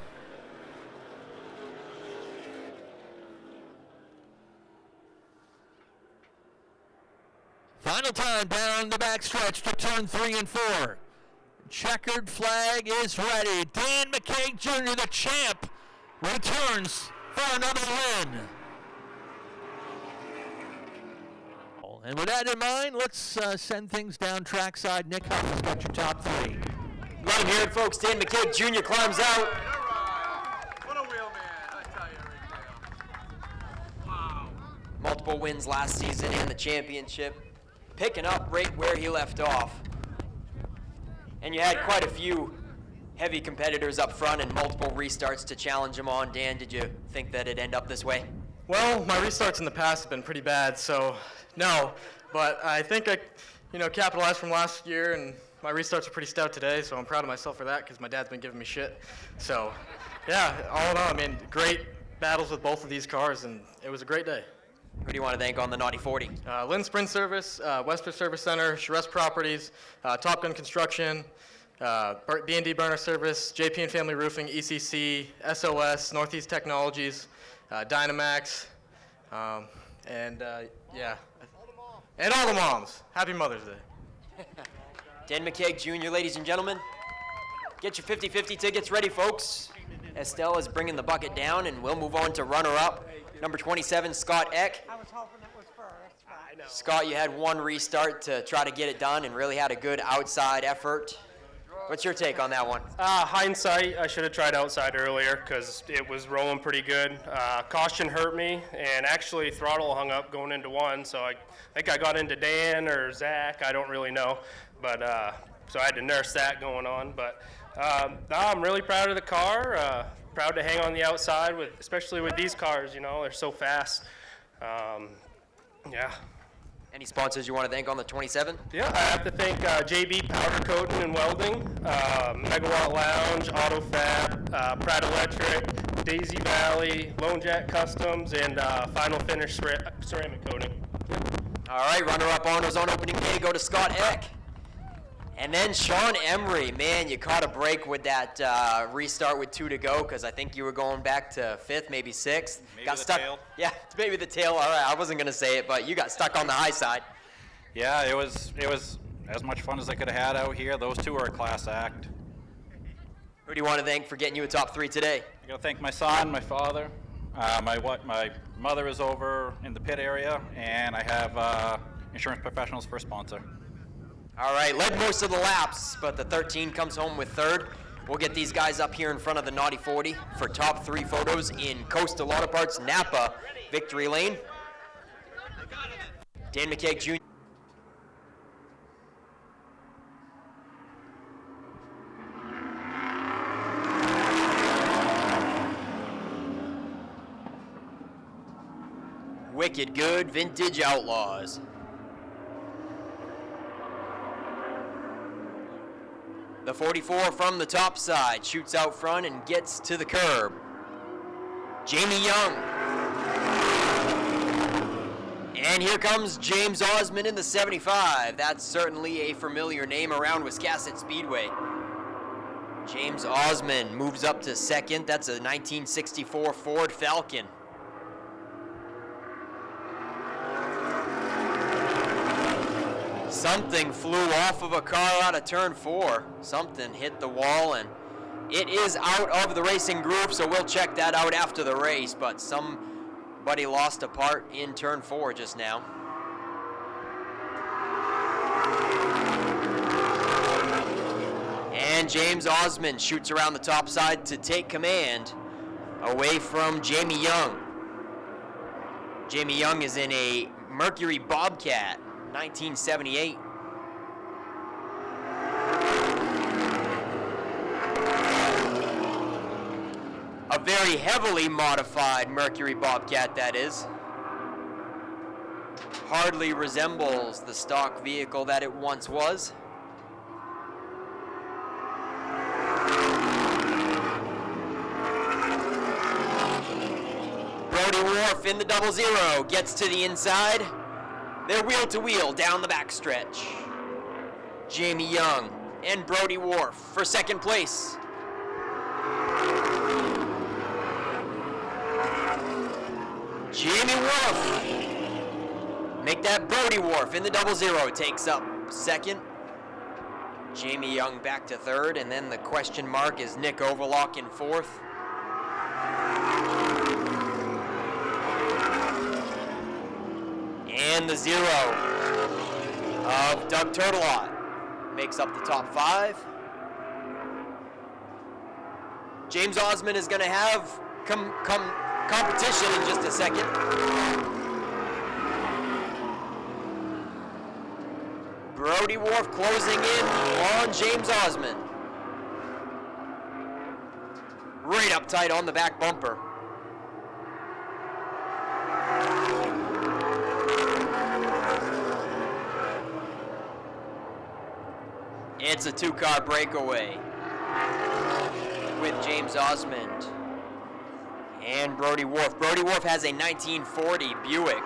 Final time down the backstretch to turn 3 and 4. Checkered flag is ready. Dan McKeage Jr., the champ, returns for another win. And with that in mind, let's send things down trackside. Nick Huff has got your top 3. Let him hear it, folks. Dan McKeage Jr. climbs out. What a wheel man, I tell you right now. Wow. Multiple wins last season in the championship. Picking up right where he left off. And you had quite a few heavy competitors up front and multiple restarts to challenge him on. Dan, did you think that it'd end up this way? Well, my restarts in the past have been pretty bad, so no. But I think I, capitalized from last year, and my restarts are pretty stout today, so I'm proud of myself for that because my dad's been giving me shit. So, yeah, all in all, great battles with both of these cars, and it was a great day. Who do you want to thank on the Naughty 40? Lynn Sprint Service, Westford Service Center, Charest Properties, Top Gun Construction, B&D Burner Service, JP and Family Roofing, ECC, SOS, Northeast Technologies, Dynamax, and yeah. And all the moms. Happy Mother's Day. Dan McKeage Jr., ladies and gentlemen. Get your 50-50 tickets ready, folks. Estelle is bringing the bucket down, and we'll move on to runner-up. Number 27, Scott Eck. I was hoping it was first. I know. Scott, you had 1 restart to try to get it done and really had a good outside effort. What's your take on that one? Hindsight, I should have tried outside earlier because it was rolling pretty good. Caution hurt me, and actually throttle hung up going into one, so I think I got into Dan or Zach, I don't really know. But so I had to nurse that going on. But I'm really proud of the car. Proud to hang on the outside, especially with these cars, they're so fast. Yeah. Any sponsors you want to thank on the 27? Yeah, I have to thank JB Powder Coating and Welding, Megawatt Lounge, AutoFab, Pratt Electric, Daisy Valley, Lone Jack Customs, and Final Finish Ceramic Coating. All right, runner-up honors on opening day go to Scott Eck. And then Shawn Emery, man, you caught a break with that restart with 2 to go because I think you were going back to 5th, maybe 6th. Maybe got the stuck. tail. Yeah, maybe the tail. All right, I wasn't gonna say it, but you got stuck on the high side. Yeah, it was as much fun as I could have had out here. Those two are a class act. Who do you want to thank for getting you a top 3 today? I got to thank my son, my father, my mother is over in the pit area, and I have Insurance Professionals for a sponsor. All right, led most of the laps, but the 13 comes home with 3rd. We'll get these guys up here in front of the Naughty 40 for top 3 photos in Coastal Auto Parts, Napa, Victory Lane. Dan McKeage Jr. Wicked Good Vintage Outlaws. The 44 from the top side shoots out front and gets to the curb. Jamie Young. And here comes James Osmond in the 75. That's certainly a familiar name around Wiscasset Speedway. James Osmond moves up to 2nd. That's a 1964 Ford Falcon. Something flew off of a car out of turn 4. Something hit the wall, and it is out of the racing group, so we'll check that out after the race, but somebody lost a part in turn 4 just now. And James Osmond shoots around the top side to take command away from Jamie Young. Jamie Young is in a Mercury Bobcat, 1978. A very heavily modified Mercury Bobcat, that is. Hardly resembles the stock vehicle that it once was. Brody Whorff in the 00 gets to the inside. They're wheel to wheel down the backstretch. Jamie Young and Brody Whorff for 2nd place. Jamie Whorff. Make that Brody Whorff in the 00 takes up 2nd. Jamie Young back to 3rd, and then the question mark is Nick Overlock in 4th. And the 0 of Doug Turtelot makes up the top 5. James Osmond is going to have competition in just a second. Brody Whorff closing in on James Osmond. Right up tight on the back bumper. It's a 2-car breakaway with James Osmond and Brody Whorff. Brody Whorff has a 1940 Buick.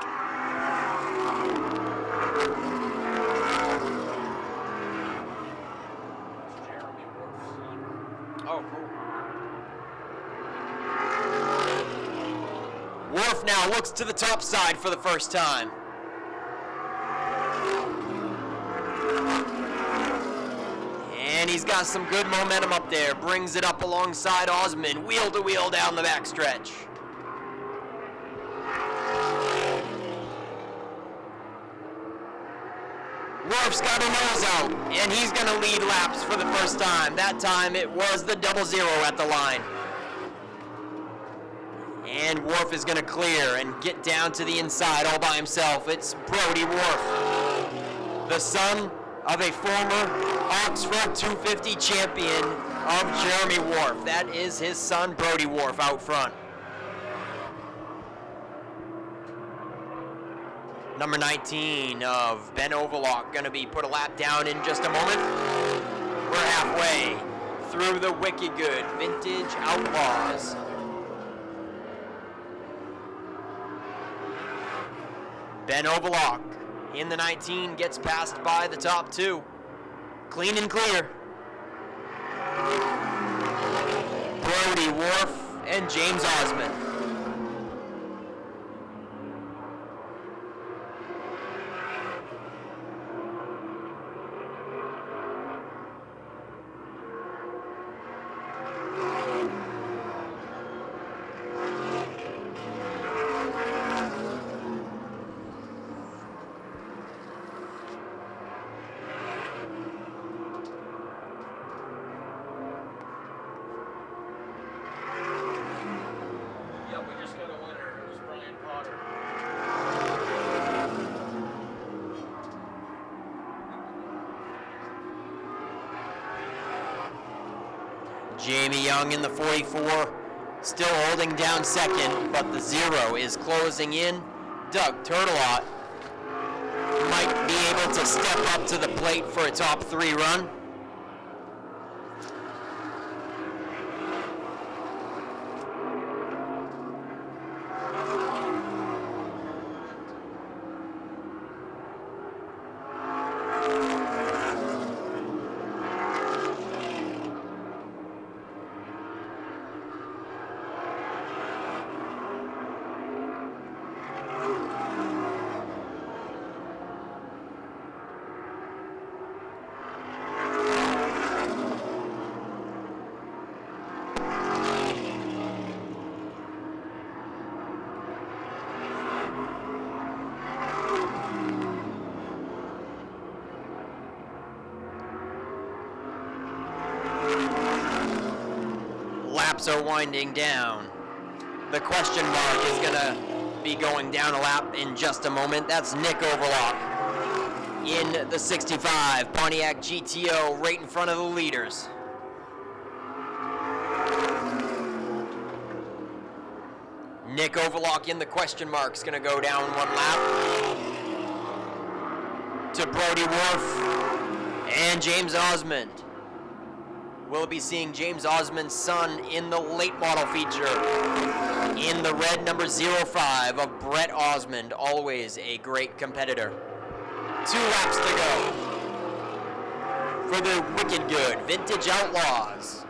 Oh, cool. Whorff now looks to the top side for the first time. And he's got some good momentum up there. Brings it up alongside Osmond, wheel to wheel down the backstretch. Whorff's got a nose out, and he's going to lead laps for the first time. That time it was the 0-0 at the line. And Whorff is going to clear and get down to the inside all by himself. It's Brody Whorff, the son of a former Oxford 250 champion of Jeremy Whorff. That is his son, Brody Whorff, out front. Number 19 of Ben Overlock going to be put a lap down in just a moment. We're halfway through the Wicked Good Vintage Outlaws. Ben Overlock in the 19 gets passed by the top two. Clean and clear. Brody Whorff and James Osmond. Jamie Young in the 44, still holding down second, but the 0 is closing in. Doug Turtelot might be able to step up to the plate for a top 3 run. Laps are winding down. The question mark is gonna be going down a lap in just a moment. That's Nick Overlock in the 65 Pontiac GTO right in front of the leaders. Nick Overlock in the question mark is gonna go down 1 lap to Brody Whorff and James Osmond. We'll be seeing James Osmond's son in the late model feature in the red number 05 of Brett Osmond, always a great competitor. 2 laps to go for the Wicked Good Vintage Outlaws.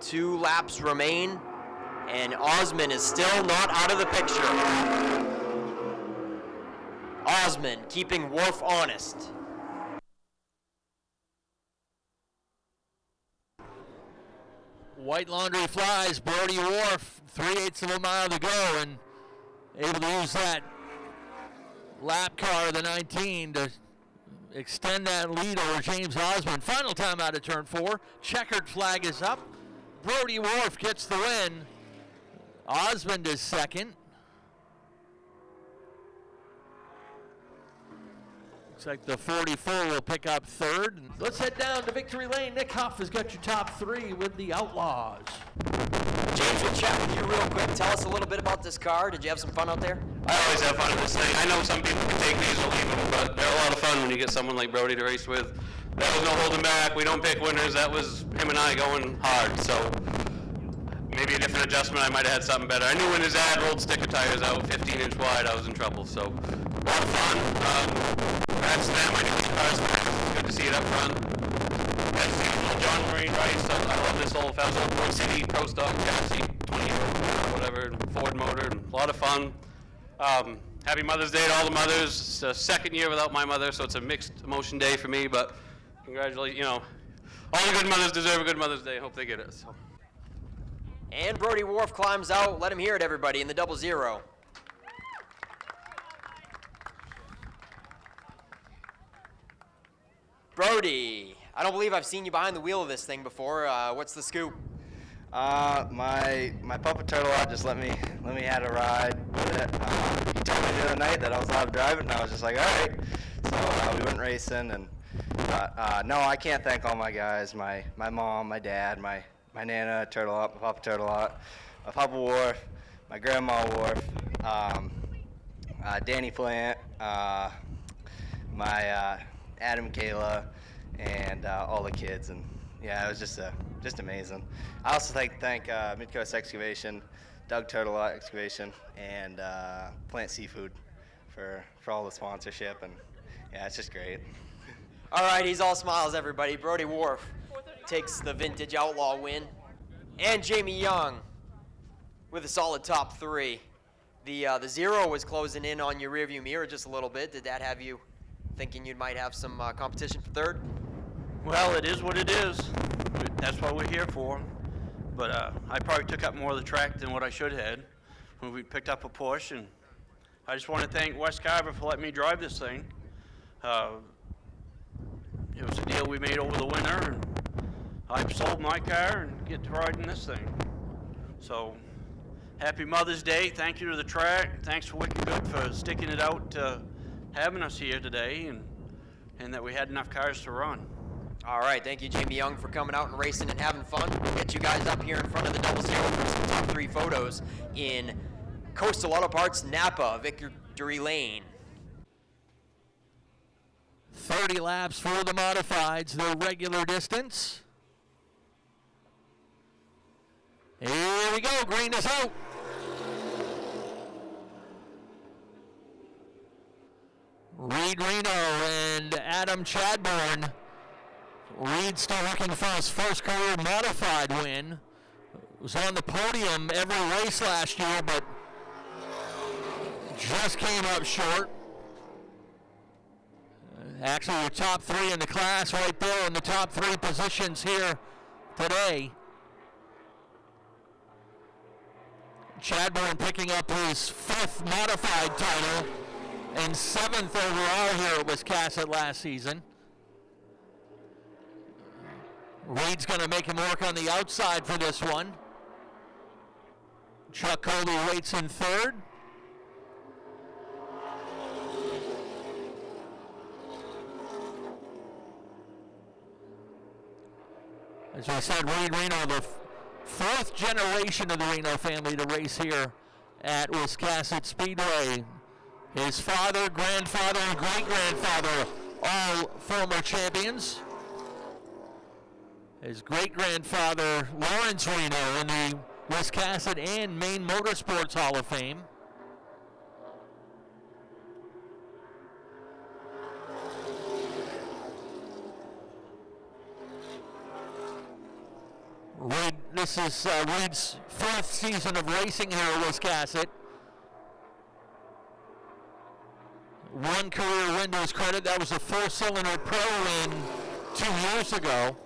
2 laps remain, and Osmond is still not out of the picture. Osmond keeping Whorff honest. White laundry flies, Brody Whorff, 3/8 of a mile to go, and able to use that lap car of the 19 to extend that lead over James Osmond. Final time out of turn 4. Checkered flag is up. Brody Whorff gets the win. Osmond is second. Looks like the 44 will pick up third. Let's head down to victory lane. Nick Huff has got your top 3 with the Outlaws. James, we'll chat with you real quick. Tell us a little bit about this car. Did you have some fun out there? I always have fun with this thing. I know some people can take these or leave them, but they're a lot of fun when you get someone like Brody to race with. There was no holding back. We don't pick winners. That was him and I going hard. So maybe a different adjustment. I might have had something better. I knew when his ad rolled sticker tires out 15-inch wide, I was in trouble. So a lot of fun. That's them. I knew these cars were good to see it up front. That's the usual John Marine race. I love this whole Fazal Ford City Pro Stock chassis, 20-year-old whatever, Ford motor, and a lot of fun. Happy Mother's Day to all the mothers. It's the 2nd year without my mother, so it's a mixed emotion day for me, but congratulations, you know, all the good mothers deserve a good Mother's Day. Hope they get it. So. And Brody Whorff climbs out. Let him hear it, everybody, in the 0-0. Brody, I don't believe I've seen you behind the wheel of this thing before. What's the scoop? My Papa Turtle just let me have a ride with it. He told me the other night that I was allowed to drive it, and I was just like, all right. So we went racing, and no, I can't thank all my guys, my mom, my dad, my Nana Turtle, my Papa Turtle, my Papa Whorff, my Grandma Whorff, Danny Plant, my Adam and Kayla, and all the kids, and yeah, it was just amazing. I also thank Midcoast Excavation, Doug Turtle Excavation, and Plant Seafood for all the sponsorship, and yeah, it's just great. All right, he's all smiles, everybody. Brody Whorff takes the Vintage Outlaw win, and Jamie Young with a solid top 3. The 0 was closing in on your rearview mirror just a little bit. Did that have you thinking you might have some competition for 3rd? Well, it is what it is. That's what we're here for. But I probably took up more of the track than what I should have when we picked up a push. And I just want to thank Wes Carver for letting me drive this thing. It was a deal we made over the winter, and I sold my car and get to ride in this thing. So, happy Mother's Day. Thank you to the track. Thanks for Wicked Good for sticking it out, having us here today, and that we had enough cars to run. All right, thank you, Jamie Young, for coming out and racing and having fun. We'll get you guys up here in front of the 00 for some top 3 photos in Coastal Auto Parts Napa, Victory Lane. 30 laps for the Modifieds, their regular distance. Here we go, green is out. Reed Reno and Adam Chadbourne. Reed still looking for his first career modified win. Was on the podium every race last year, but just came up short. Actually, your top 3 in the class right there in the top 3 positions here today. Chadbourne picking up his 5th modified title and 7th overall here at Wiscasset last season. Reed's going to make him work on the outside for this one. Chuck Colby waits in 3rd. As I said, Reed Reno, the 4th generation of the Reno family to race here at Wiscasset Speedway. His father, grandfather, and great-grandfather, all former champions. His great-grandfather, Lawrence Reno, in the Wiscasset and Maine Motorsports Hall of Fame. This is Reed's 4th season of racing here at Wiscasset. 1 career win to his credit. That was a 4-cylinder pro win 2 years ago.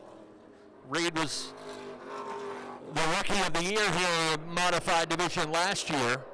Reed was the Rookie of the Year here in the Modified Division last year.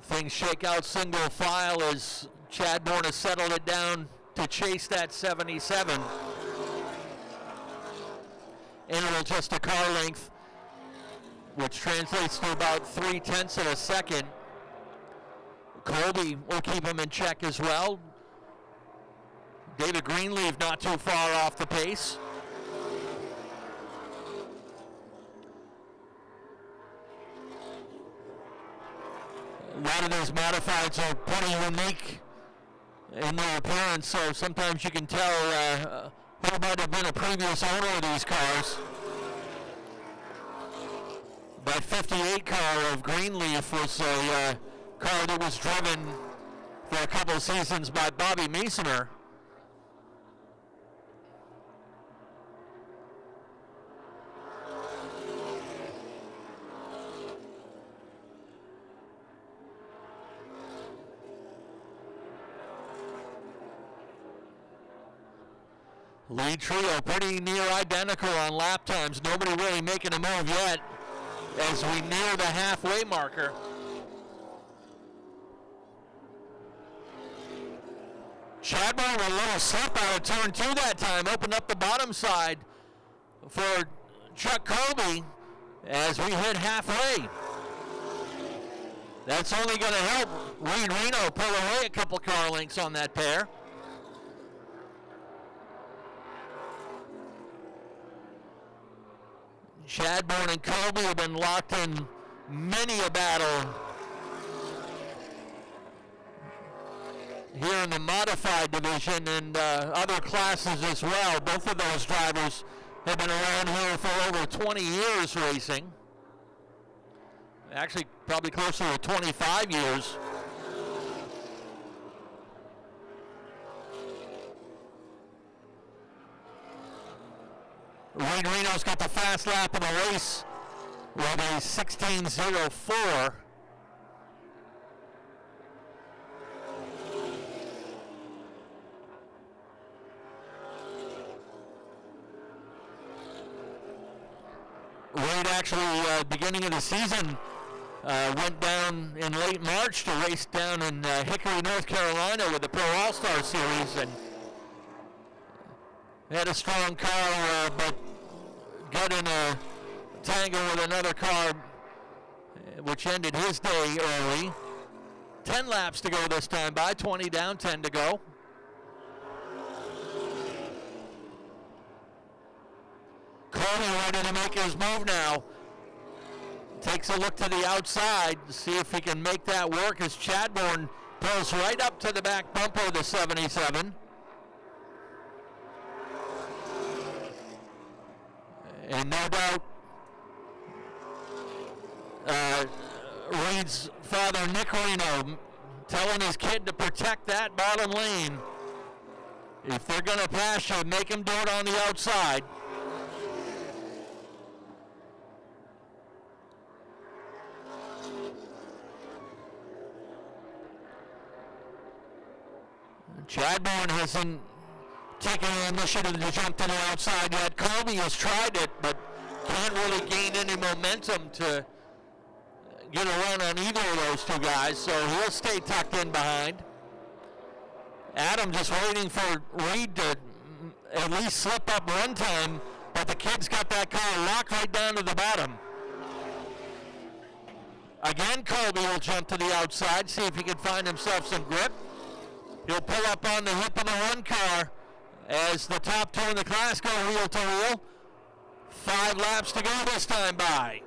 Things shake out single file as Chadbourne has settled it down to chase that 77. Interval just a car length, which translates to about 0.3 of a second. Colby will keep him in check as well. David Greenleaf not too far off the pace. lot of these modifieds are pretty unique in their appearance, so sometimes you can tell who might have been a previous owner of these cars. That 58 car of Greenleaf was a car that was driven for a couple of seasons by Bobby Meesener. Lead trio pretty near identical on lap times. Nobody really making a move yet as we near the halfway marker. Chadbourne with a little slip out of turn 2 that time. Opened up the bottom side for Chuck Colby as we hit halfway. That's only going to help Reed Reno pull away a couple car lengths on that pair. Chadbourne and Colby have been locked in many a battle here in the modified division and other classes as well. Both of those drivers have been around here for over 20 years racing. Actually, probably closer to 25 years. Reed Reno's got the fast lap of the race with a 16:04. Reed actually, beginning of the season, went down in late March to race down in Hickory, North Carolina with the Pro All-Star Series, and had a strong car, but got in a tangle with another car, which ended his day early. 10 laps to go this time by, 20 down, 10 to go. Colby ready to make his move now. Takes a look to the outside to see if he can make that work as Chadbourne pulls right up to the back bumper of the 77. And no doubt, Reed's father, Nick Reno, telling his kid to protect that bottom lane. If they're going to pass you, make them do it on the outside. Chadbourne hasn't taken the initiative to jump to the outside yet. Colby has tried it, but can't really gain any momentum to get a run on either of those two guys, so he'll stay tucked in behind. Adam just waiting for Reed to at least slip up one time, but the kid's got that car locked right down to the bottom. Again, Colby will jump to the outside, see if he can find himself some grip. He'll pull up on the hip of the one car as the top two in the class go wheel to wheel. 5 laps to go this time by.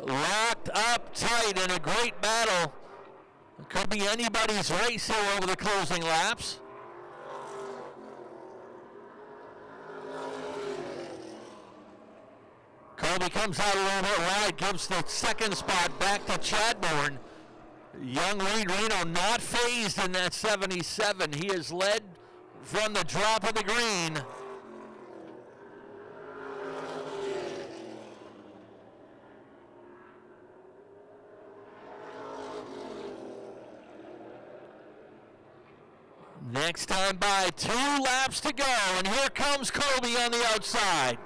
Locked up tight in a great battle. It could be anybody's race here over the closing laps. Colby comes out a little bit wide, gives the second spot back to Chadbourne. Young Reed Reno not phased in that 77. He is led from the drop of the green. Next time by, 2 laps to go, and here comes Colby on the outside.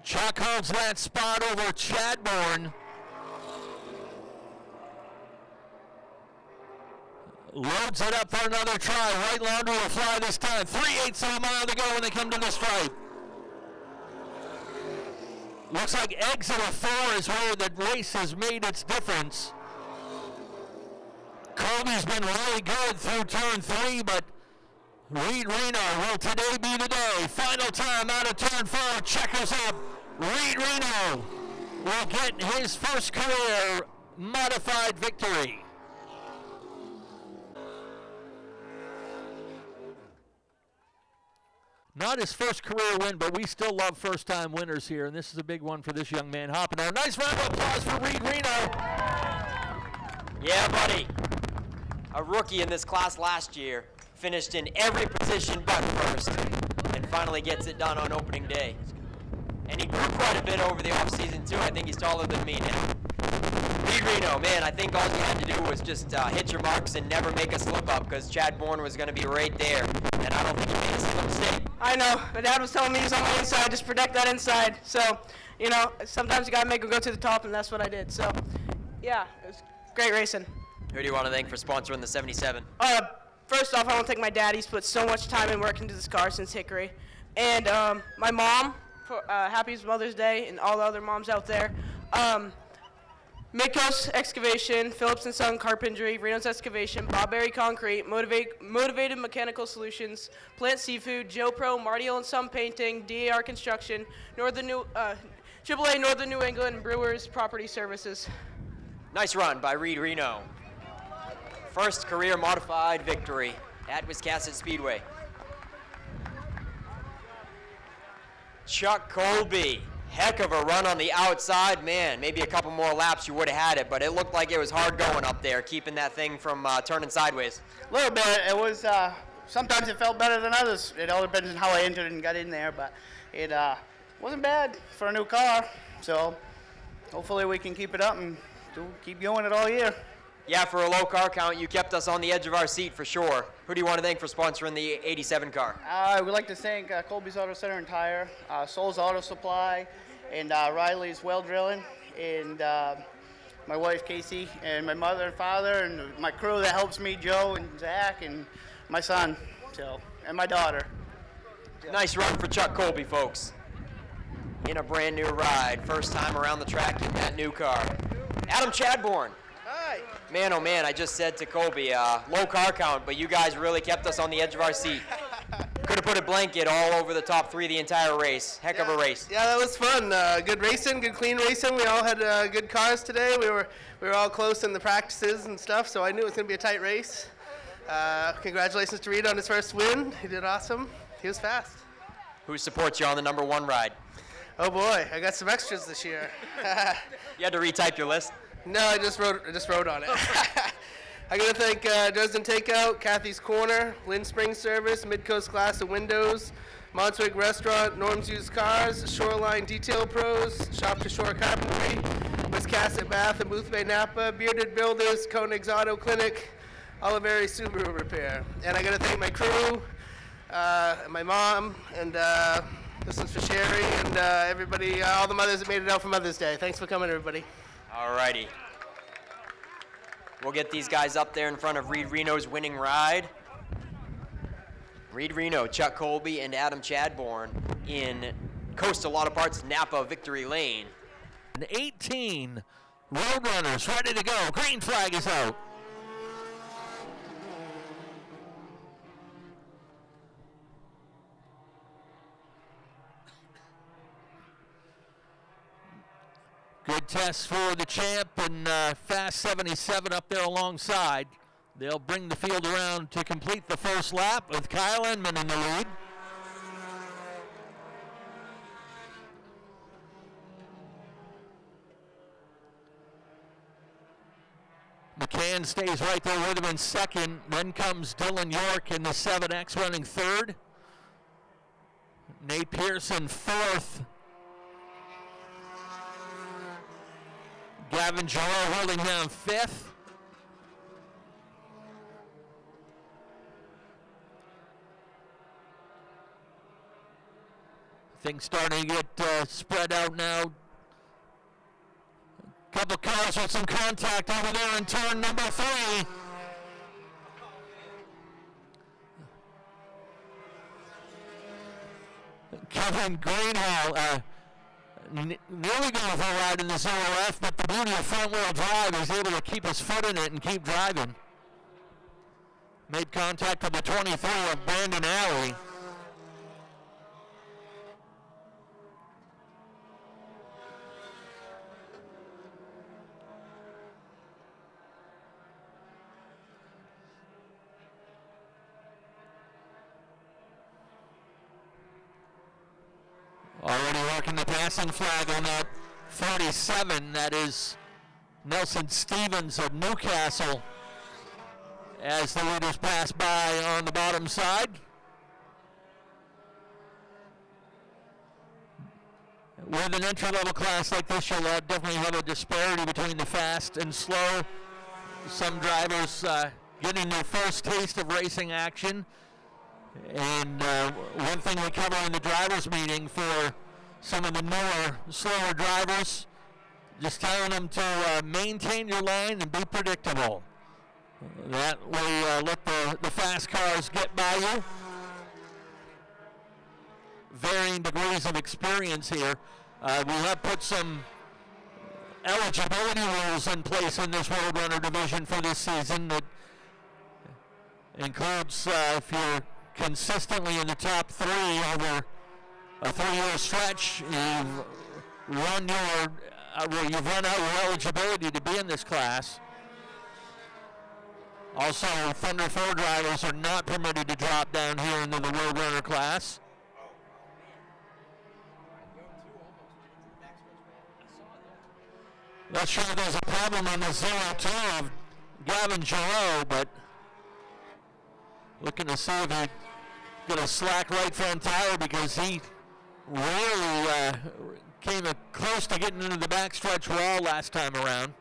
Chuck holds that spot over Chadbourne. Loads it up for another try. Right laundry will fly this time. 3/8 of a mile to go when they come to the stripe. Looks like exit of 4 is where the race has made its difference. Colby's been really good through turn 3, but Reed Reno will today be the day. Final time out of turn 4. Checkers up. Reed Reno will get his first career modified victory. Not his first career win, but we still love first-time winners here, and this is a big one for this young man hopping out. Nice round of applause for Reed Reno. Yeah, buddy. A rookie in this class last year, finished in every position but first, and finally gets it done on opening day. And he grew quite a bit over the offseason, too. I think he's taller than me now. Reed Reno, man, I think all you had to do was just hit your marks and never make a slip up, because Chadbourne was going to be right there, and I don't think he made a single mistake. I know. My dad was telling me he's on the inside, just protect that inside. So, you know, sometimes you got to make him go to the top, and that's what I did. So, yeah, it was great racing. Who do you want to thank for sponsoring the 77? First off, I want to thank my dad. He's put so much time and work into this car since Hickory. And my mom, for happy Mother's Day, and all the other moms out there. Midcoast Excavation, Phillips & Son Carpentry, Reno's Excavation, Bob Berry Concrete, Motivated Mechanical Solutions, Plant Seafood, Joe Pro, Marty & Son Painting, DAR Construction, AAA Northern New England, and Brewers Property Services. Nice run by Reed Reno. First career modified victory at Wiscasset Speedway. Chuck Colby. Heck of a run on the outside, man. Maybe a couple more laps you would have had it, but it looked like it was hard going up there, keeping that thing from turning sideways. A little bit. It was, sometimes it felt better than others. It all depends on how I entered and got in there, but it wasn't bad for a new car. So hopefully we can keep it up and keep going it all year. Yeah, for a low car count, you kept us on the edge of our seat for sure. Who do you want to thank for sponsoring the 87 car? We'd like to thank Colby's Auto Center and Tire, Sol's Auto Supply, and Riley's Well Drilling, and my wife Casey, and my mother and father, and my crew that helps me, Joe and Zach, and my son, and my daughter. Nice run for Chuck Colby, folks. In a brand new ride, first time around the track in that new car. Adam Chadbourne. Hi. Man, oh man, I just said to Colby, low car count, but you guys really kept us on the edge of our seat. Could have put a blanket all over the top three the entire race. Heck of a race. Yeah, that was fun. Good racing, good clean racing. We all had good cars today. We were all close in the practices and stuff, so I knew it was going to be a tight race. Congratulations to Reed on his first win. He did awesome. He was fast. Who supports you on the number 1 ride? Oh boy, I got some extras this year. You had to retype your list? No, I just wrote on it. I got to thank Dresden Takeout, Kathy's Corner, Lynn Spring Service, Midcoast Glass and Windows, Montswig Restaurant, Norm's Used Cars, Shoreline Detail Pros, Shop to Shore Carpentry, Wiscasset Bath and Booth Bay Napa, Bearded Builders, Koenig's Auto Clinic, Oliveri Subaru Repair. And I got to thank my crew, my mom, and this is for Sherry, and everybody, all the mothers that made it out for Mother's Day. Thanks for coming, everybody. All righty. We'll get these guys up there in front of Reed Reno's winning ride. Reed Reno, Chuck Colby, and Adam Chadbourne in Coastal Auto Parts Napa Victory Lane. An 18 Roadrunners ready to go. Green flag is out. Good test for the champ and Fast 77 up there alongside. They'll bring the field around to complete the first lap with Kyle Enman in the lead. McCann stays right there with him in second. Then comes Dylan York in the 7X running third. Nate Pearson fourth. Gavin Jarreau holding down fifth. Things starting to get spread out now. Couple cars with some contact over there in turn number 3. Kevin Greenhall nearly going for a ride in the 0F, but the beauty of front-wheel drive is able to keep his foot in it and keep driving. Made contact with the 23 of Brandon Alley. Already working the passing flag on that 47. That is Nelson Stevens of Newcastle as the leaders pass by on the bottom side. With an entry-level class like this, you'll definitely have a disparity between the fast and slow. Some drivers getting their first taste of racing action. And one thing we cover in the drivers' meeting for some of the newer, slower drivers, just telling them to maintain your line and be predictable. That will let the fast cars get by you. Varying degrees of experience here. We have put some eligibility rules in place in this Roadrunner division for this season that includes if you're consistently in the top 3 over a 3-year stretch, you've run out your eligibility to be in this class. Also, Thunder 4 drivers are not permitted to drop down here into the Roadrunner class. Not sure there's a problem on the 0-2 of Gavin Giroux, but looking to see if he get a slack right front tire because he really came close to getting into the backstretch wall last time around.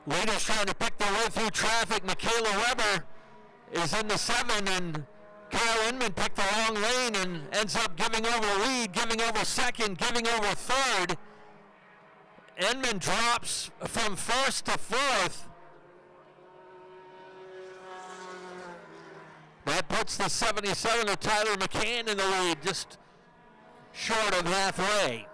Leaders trying to pick their way through traffic. Michaela Weber is in the 7, and Kyle Enman picked the wrong lane and ends up giving over the lead, giving over second, giving over third. Enman drops from first to fourth. That puts the 77 of Tyler McCann in the lead, just short of halfway.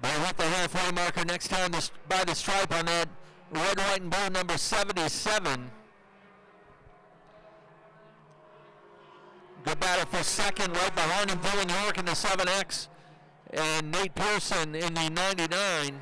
They'll hit the halfway marker next time by the stripe on that red, white, and blue number 77. Good battle for second, right behind him, Dylan York in the 7X, and Nate Pearson in the 99.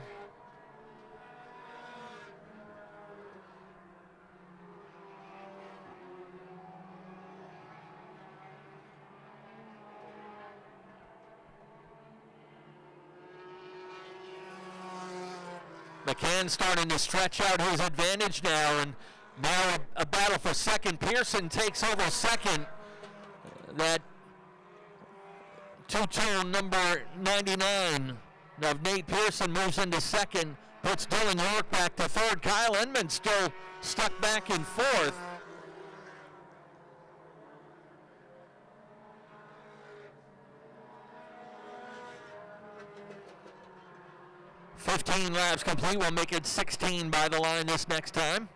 McCann starting to stretch out his advantage now, and now a battle for second. Pearson takes over second. That two-tone number 99 of Nate Pearson moves into second, puts Dylan York back to third. Kyle Enman still stuck back in fourth. "15 laps complete." We'll make it 16 by the line this next time.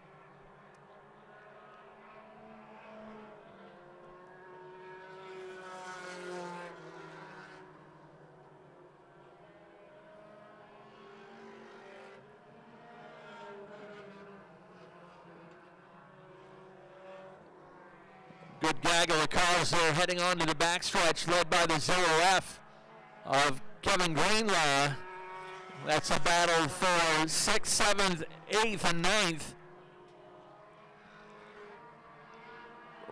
Good gaggle of cars there heading on to the backstretch, led by the 0F of Kevin Greenlaw. That's a battle for 6th, 7th, 8th, and 9th.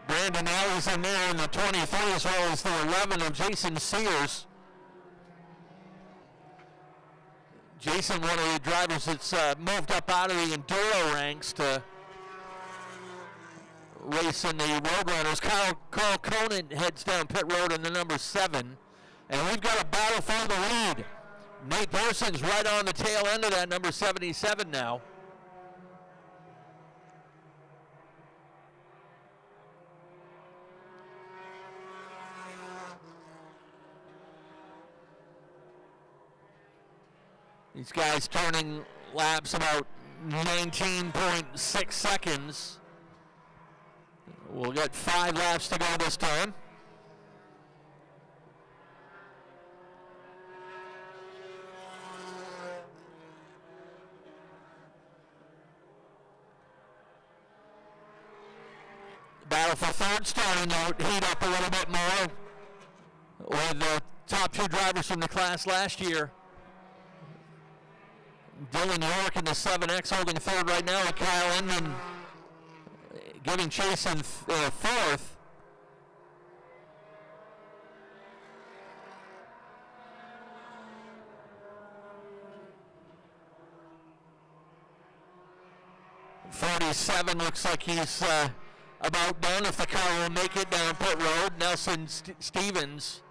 Brandon Alley's in there in the 23 as well as the 11 of Jason Sears. Jason, one of the drivers that's moved up out of the Enduro ranks to race in the Roadrunners. Carl Conan heads down pit road in the number 7. And we've got a battle for the lead. Nate Pearson's right on the tail end of that number 77 now. These guys turning laps about 19.6 seconds. We'll get 5 laps to go this time. Battle for third starting to heat up a little bit more with the top 2 drivers from the class last year. Dylan York in the 7X holding third right now, and Kyle Enman giving chase in fourth. '47 looks like he's about done if the car will make it down pit road. Nelson Stevens.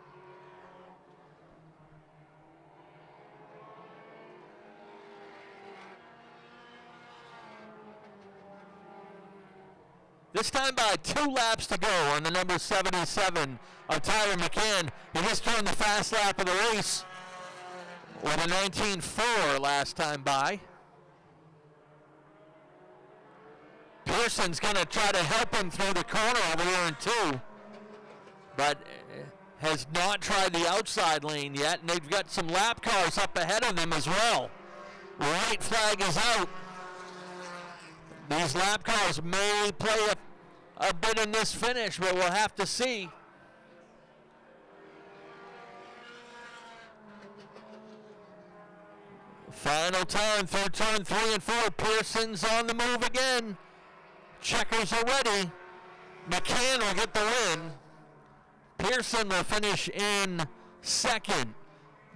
This time by 2 laps to go on the number 77 of Tyler McCann. He just turned the fast lap of the race with a 19.4 last time by. Pearson's going to try to help him through the corner over here in 2, but has not tried the outside lane yet, and they've got some lap cars up ahead of them as well. White flag is out. These lap cars may play a bit in this finish, but we'll have to see. Final time through turn 3 and 4. Pearson's on the move again. Checkers are ready. McCann will get the win. Pearson will finish in second.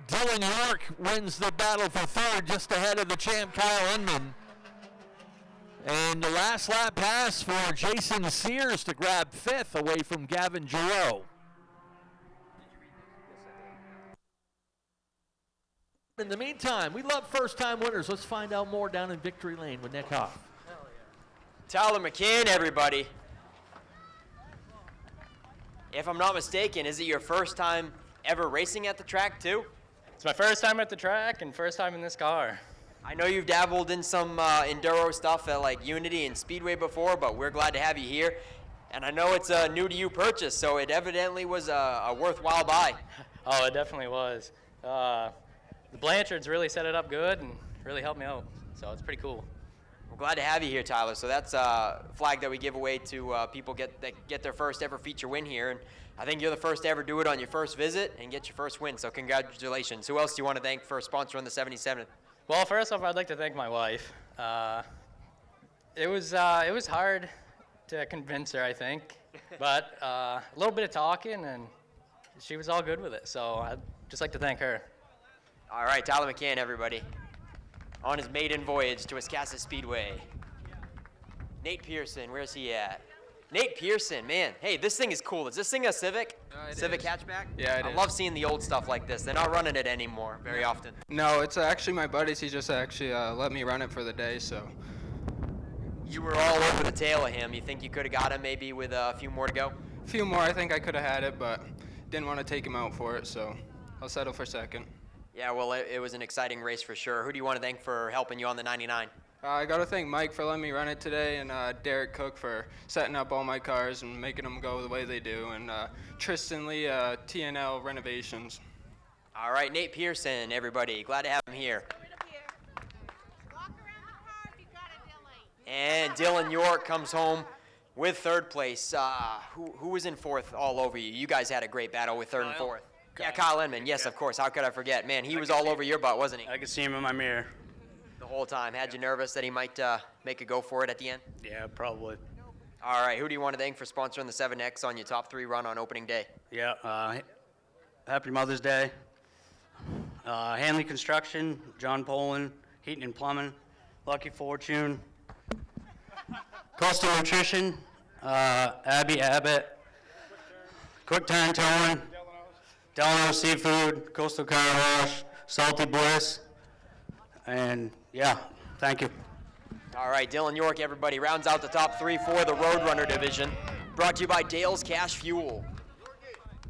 Dylan York wins the battle for third, just ahead of the champ Kyle Enman. And the last lap pass for Jason Sears to grab 5th away from Gavin Giroux. In the meantime, we love first-time winners. Let's find out more down in Victory Lane with Nick Hoff. Tyler McCann, everybody. If I'm not mistaken, is it your first time ever racing at the track too? It's my first time at the track and first time in this car. I know you've dabbled in some enduro stuff at like Unity and Speedway before, but we're glad to have you here. And I know it's a new to you purchase, so it evidently was a worthwhile buy. Oh, it definitely was. The Blanchards really set it up good and really helped me out, so it's pretty cool. We're glad to have you here, Tyler. So that's a flag that we give away to people that get their first ever feature win here. And I think you're the first to ever do it on your first visit and get your first win, so congratulations. Who else do you want to thank for sponsoring the 77th? Well, first off, I'd like to thank my wife. It was hard to convince her, I think, but a little bit of talking, and she was all good with it. So I'd just like to thank her. All right, Tyler McCann, everybody, on his maiden voyage to Wiscasset Speedway. Nate Pearson, where's he at? Nate Pearson, man, hey, this thing is cool. Is this thing a Civic? Civic hatchback? Yeah, I love seeing the old stuff like this. They're not running it anymore very often. No, it's actually my buddy's. He just actually let me run it for the day, so. You were all over the tail of him. You think you could have got him maybe with a few more to go? A few more, I think I could have had it, but didn't want to take him out for it, so I'll settle for second. Yeah, well, it was an exciting race for sure. Who do you want to thank for helping you on the 99? I got to thank Mike for letting me run it today, and Derek Cook for setting up all my cars and making them go the way they do, and Tristan Lee, T&L Renovations. All right, Nate Pearson, everybody. Glad to have him here. And Dylan York comes home with third place. Who was in fourth all over you? You guys had a great battle with third and fourth. Yeah, Kyle Enman. Yes, of course. How could I forget? Man, he was all over your butt, wasn't he? I could see him in my mirror. The whole time. Had you nervous that he might make a go for it at the end? Yeah, probably. All right, who do you want to thank for sponsoring the 7X on your top 3 run on opening day? Yeah, happy Mother's Day. Hanley Construction, John Poland, Heating and Plumbing, Lucky Fortune, Coastal Nutrition, Abby Abbott, Quick Time Towing, Delano Seafood, Coastal Car Wash, Salty Bliss, and yeah, thank you. All right, Dylan York, everybody, rounds out the top 3 for the Roadrunner division. Brought to you by Dale's Cash Fuel.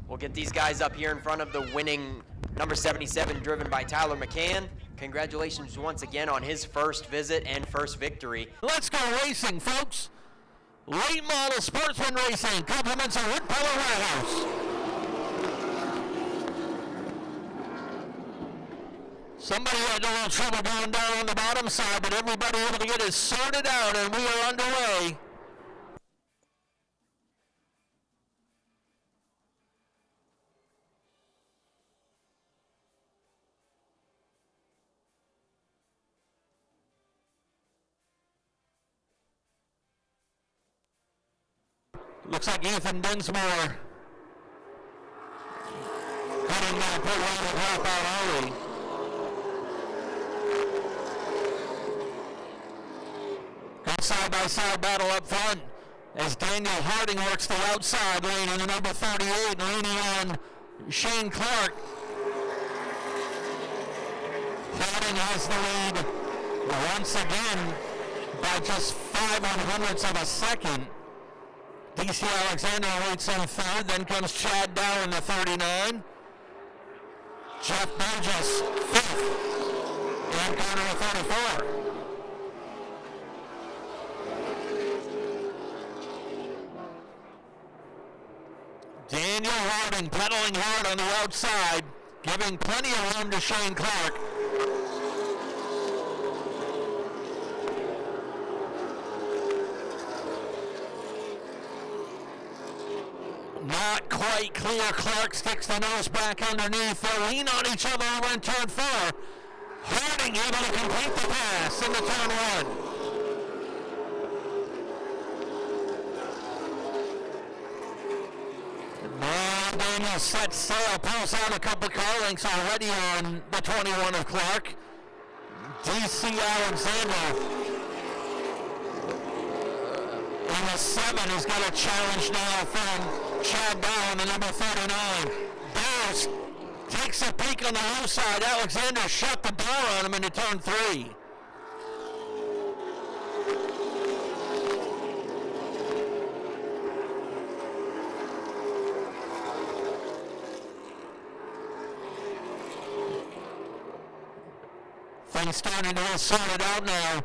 We'll get these guys up here in front of the winning number 77, driven by Tyler McCann. Congratulations once again on his first visit and first victory. Let's go racing, folks. Late Model Sportsman Racing, compliments of Woodpeller Warehouse. Somebody had a little trouble going down on the bottom side, but everybody able to get it sorted out, and we are underway. Looks like Ethan Dinsmore cutting that pit lane and drop out early. Good side-by-side battle up front as Daniel Harding works the outside lane in the number 38, leaning on Shane Clark. Harding has the lead once again by just 0.05 of a second. DC Alexander waits in third, then comes Chad Dow in the 39. Jeff Burgess, fifth, and corner 34. Daniel Harding pedaling hard on the outside, giving plenty of room to Shane Clark. Not quite clear. Clark sticks the nose back underneath. They lean on each other over in turn 4. Harding able to complete the pass into turn 1. Now Daniel sets sail, pulls out a couple car lengths already on the 21 of Clark. DC Alexander in the 7 has got a challenge now from Chad Dow, the number 39. Dow's takes a peek on the low side. Alexander shut the door on him into turn 3. Things starting to get sorted out now.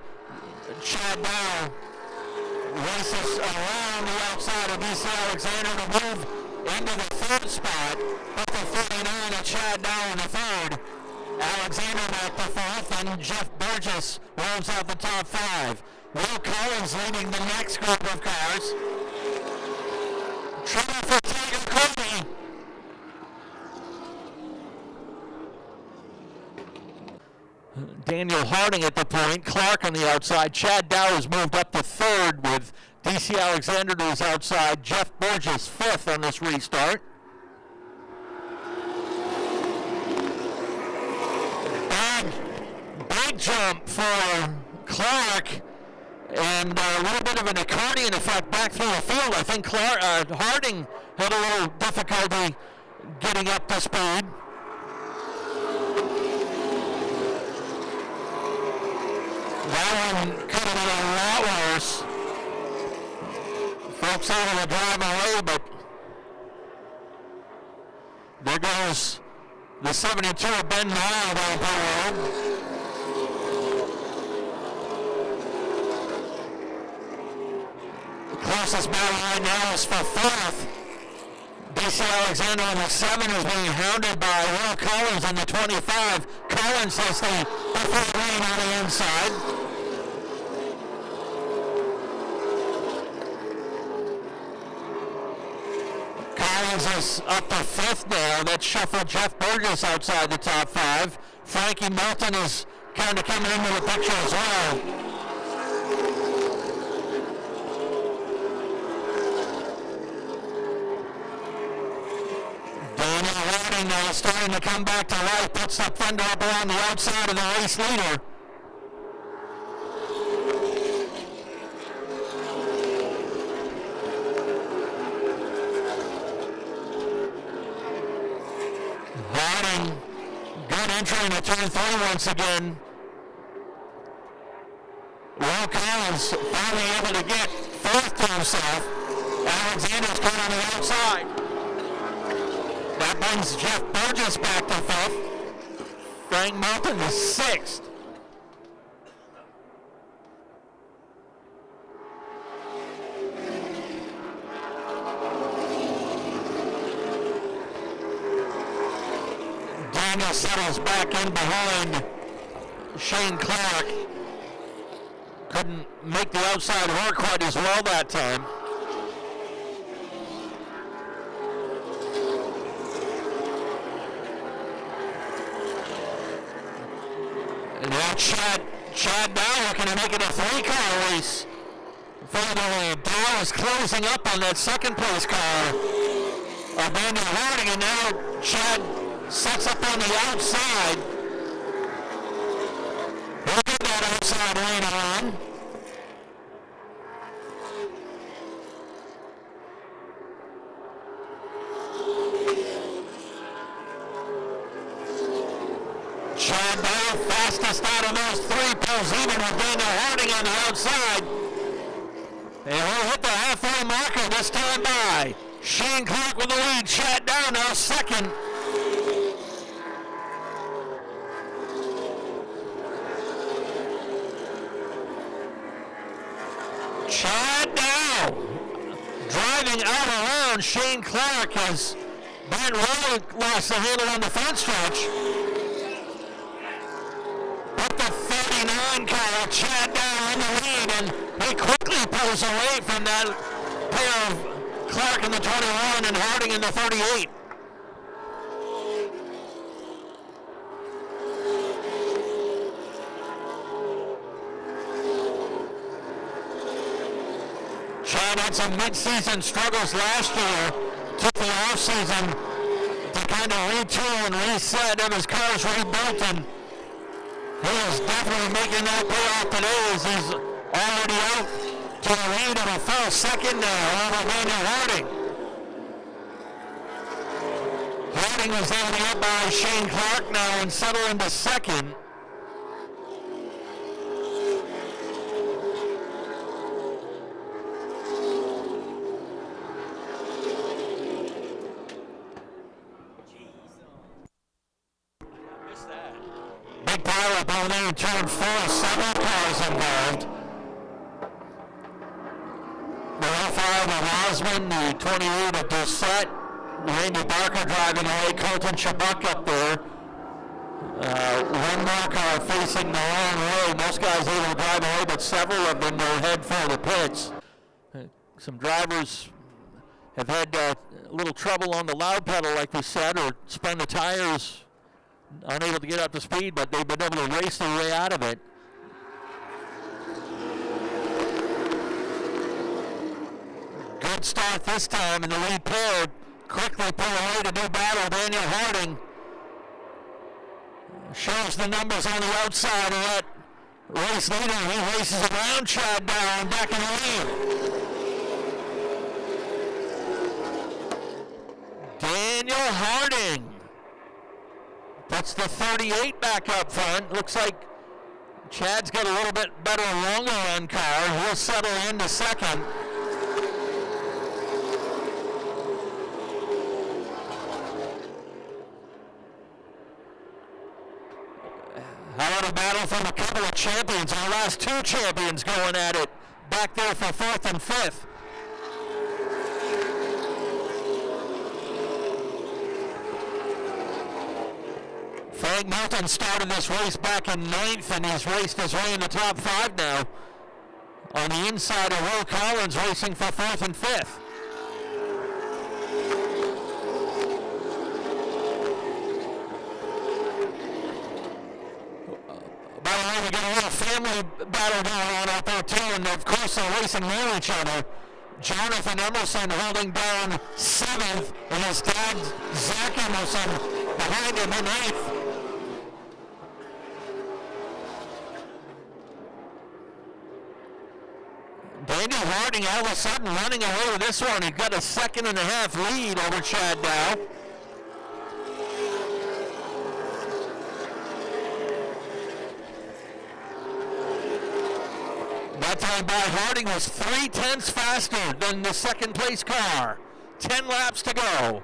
Chad Dow races around the outside of DC Alexander to move into the 3rd spot, but the 39 of Chad Dow in the 3rd. Alexander back to 4th, and Jeff Burgess rolls out the top 5. Will Collins leading the next group of cars. Trouble for Tiger Colby. Daniel Harding at the point, Clark on the outside. Chad Dow has moved up to 3rd with DC Alexander to his outside. Jeff Burgess 5th on this restart. Big jump for Clark, and a little bit of an accordion effect back through the field. I think Harding had a little difficulty getting up to speed. That one could have been a lot worse. Folks able to drive away, but there goes the 72 of Ben Nile down the road. The closest battle right now is for 4th. DC Alexander on the 7 is being hounded by Will Collins on the 25. Collins has the front lane on the inside. Collins is up to 5th now. That shuffled Jeff Burgess outside the top 5. Frankie Moulton is kind of coming into the picture as well. Now starting to come back to life, puts the fender up around the outside of the race leader. Harding, good entry into turn 3 once again. Will Collins finally able to get 4th to himself. Alexander's caught on the outside. That brings Jeff Burgess back to 5th. Frank Moulton is 6th. Daniel settles back in behind Shane Clark. Couldn't make the outside work quite as well that time. And now Chad now looking to make it a 3-car race. Finally, Dow is closing up on that second place car of Daniel Harding, and now Chad sets up on the outside. He'll get that outside later on. Chad Dow, fastest out of those 3, pulls even with Daniel Harding on the outside. And he'll hit the halfway marker this time by. Shane Clark with the lead. Chad Dow now second. Chad Dow driving out around Shane Clark as Ben Rowe lost the handle on the front stretch. But the 39 car, Chad Dow in the lead, and he quickly pulls away from that pair of Clark in the 21 and Harding in the 38. Chad had some mid-season struggles last year, took the off-season to kind of retool and reset, and his car's rebuilt, and he is definitely making that pay off today as he's already out to the lead of a full second now over Daniel Harding. Harding was able to get by Shane Clark now and settle into second. Big pile up on there in turn 4, 7 cars involved. The 05 of Osmond, the 28 of Doucette, Randy Barker driving away, Colton Chabuk up there. One more car facing the wrong way. Most guys able to drive away, but several of them will head for the pits. Some drivers have had a little trouble on the loud pedal, like we said, or spun the tires, unable to get up to speed, but they've been able to race their way out of it. Good start this time in the lead pair. Quickly pull away to do battle. Daniel Harding shows the numbers on the outside of that race leader. He races around Chad Dow and back in the lead. Daniel Harding puts the 38 back up front. Looks like Chad's got a little bit better longer run car. He'll settle into second. How about a battle from a couple of champions? Our last 2 champions going at it back there for 4th and 5th. Frank Moulton started this race back in 9th, and he's raced his way in the top 5 now. On the inside of Will Collins racing for 4th and 5th. By the way, we got a little family battle going on out there too, and of course they're racing near each other. Jonathan Emerson holding down 7th, and his dad, Zach Emerson, behind him in 8th. Daniel Harding all of a sudden running away with this one. He got a 2.5 lead over Chad Dow. That time by Harding was 0.3 faster than the second place car. 10 laps to go.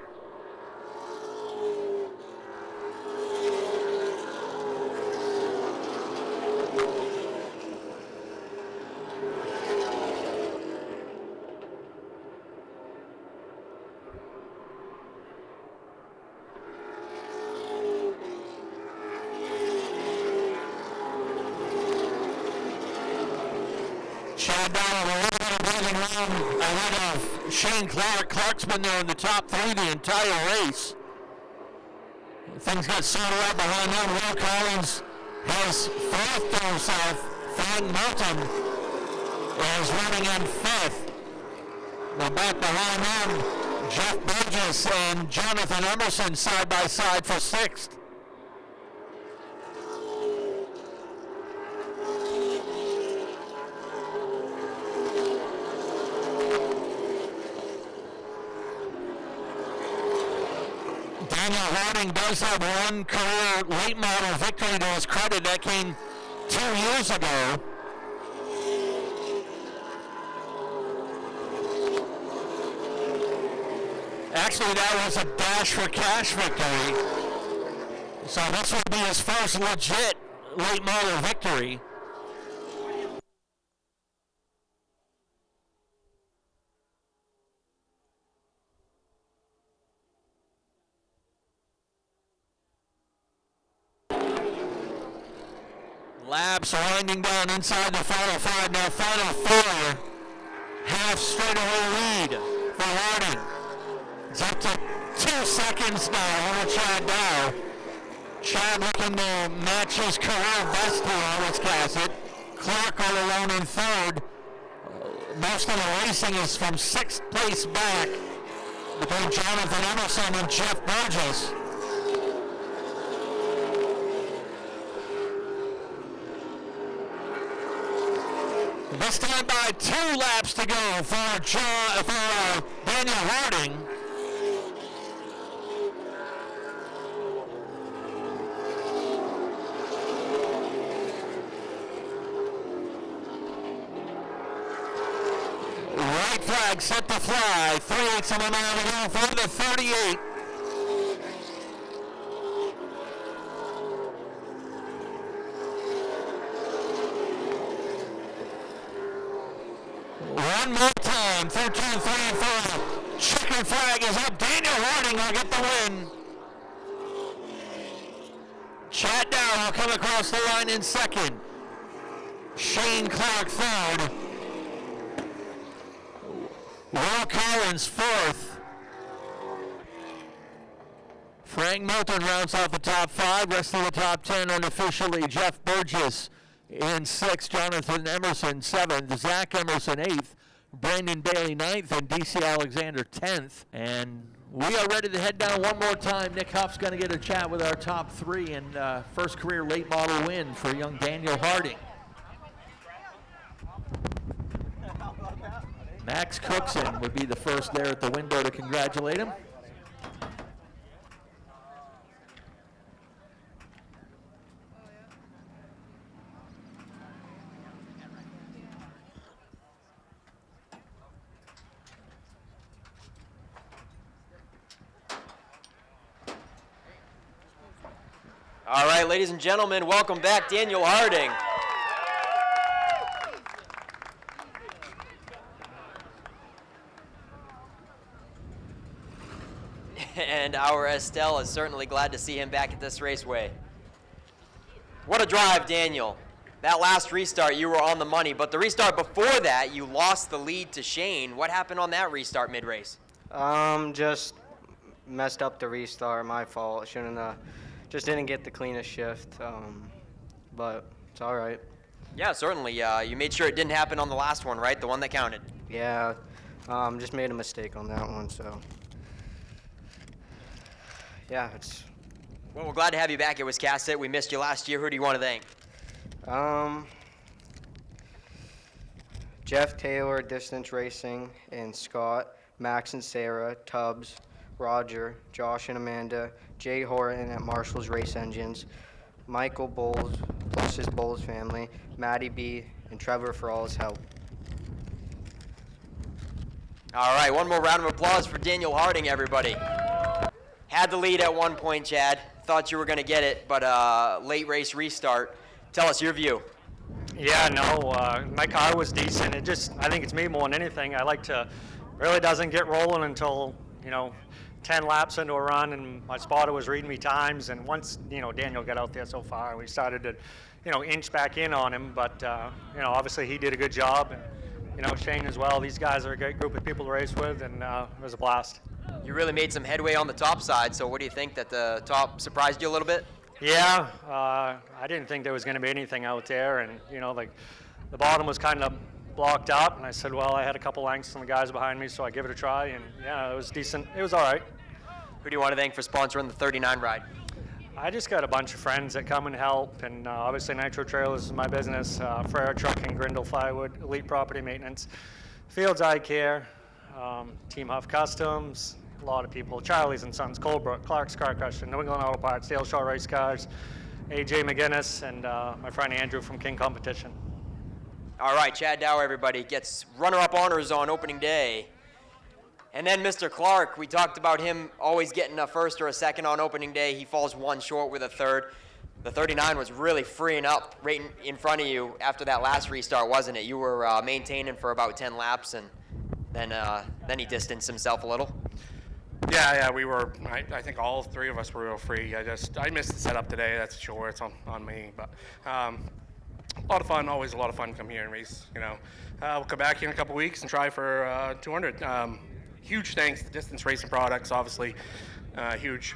Chadbourne a little bit of breathing room ahead of Shane Clark. Clark's been there in the top 3 the entire race. Things got sorted out behind him. Will Collins has 4th to himself. Frank Moulton is running in 5th. Now back behind them, Jeff Burgess and Jonathan Emerson side by side for 6th. Daniel Harding does have one career late model victory to his credit. That came 2 years ago. Actually, that was a Dash for Cash victory. So this would be his first legit late model victory. Laps winding down inside the final 5. Now final 4. Half straightaway lead for Harding. It's up to 2 seconds now over Chad Dow. Chad looking to match his career best here on Wiscasset. Clark all alone in 3rd. Most of the racing is from 6th place back between Jonathan Emerson and Jeff Burgess. This time by 2 laps to go for Daniel Harding. Right flag set to fly. 3/8 of a mile to go for the 38. One more time, 13, 3, and 4. Chicken flag is up. Daniel Harding will get the win. Chad Dow will come across the line in 2nd. Shane Clark 3rd. Will Collins 4th. Frank Moulton rounds out the top 5. Rest of the top 10 unofficially. Jeff Burgess in 6th, Jonathan Emerson 7th, Zach Emerson 8th, Brandon Bailey 9th, and DC Alexander 10th. And we are ready to head down one more time. Nick Huff's going to get a chat with our top 3 and first career late model win for young Daniel Harding. Max Cookson would be the first there at the window to congratulate him. All right, ladies and gentlemen, welcome back, Daniel Harding. And our Estelle is certainly glad to see him back at this raceway. What a drive, Daniel. That last restart, you were on the money, but the restart before that, you lost the lead to Shane. What happened on that restart mid-race? Just messed up the restart, my fault. Shouldn't just didn't get the cleanest shift, but it's all right. Yeah, certainly. You made sure it didn't happen on the last one, right? The one that counted. Yeah, just made a mistake on that one, so. Yeah, it's. Well, we're glad to have you back at Wiscasset. We missed you last year. Who do you want to thank? Jeff Taylor, Distance Racing, and Scott, Max and Sarah, Tubbs, Roger, Josh and Amanda, Jay Horton at Marshall's Race Engines, Michael Bowles, plus his Bowles family, Maddie B, and Trevor for all his help. All right, one more round of applause for Daniel Harding, everybody. Had the lead at one point, Chad. Thought you were going to get it, but late race restart. Tell us your view. Yeah, no, my car was decent. I think it's me more than anything. I like to, really doesn't get rolling until, 10 laps into a run, and my spotter was reading me times, and once, Daniel got out there so far, we started to, inch back in on him, but, obviously he did a good job, and, Shane as well. These guys are a great group of people to race with, and it was a blast. You really made some headway on the top side, so what do you think, that the top surprised you a little bit? Yeah, I didn't think there was going to be anything out there, and, the bottom was kind of blocked up, and I said, well, I had a couple lengths on the guys behind me, so I give it a try, and yeah, it was decent. It was all right. Who do you want to thank for sponsoring the 39 ride? I just got a bunch of friends that come and help, and obviously Nitro Trailers is my business, Frere Trucking, Grindle Plywood, Elite Property Maintenance, Fields Eye Care, Team Huff Customs, a lot of people, Charlie's and Sons, Colebrook, Clark's Car Crushing, New England Auto Parts, Dale Shaw Race Cars, AJ McGinnis, and my friend Andrew from King Competition. All right, Chad Dow, everybody, gets runner-up honors on opening day. And then Mr. Clark, we talked about him always getting a first or a second on opening day. He falls one short with a third. The 39 was really freeing up right in front of you after that last restart, wasn't it? You were maintaining for about 10 laps, and then he distanced himself a little. Yeah, we were. I think all three of us were real free. I missed the setup today. That's sure. It's on me. But a lot of fun. Always a lot of fun to come here and race. We'll come back here in a couple weeks and try for 200. Huge thanks to Distance Racing Products, obviously, huge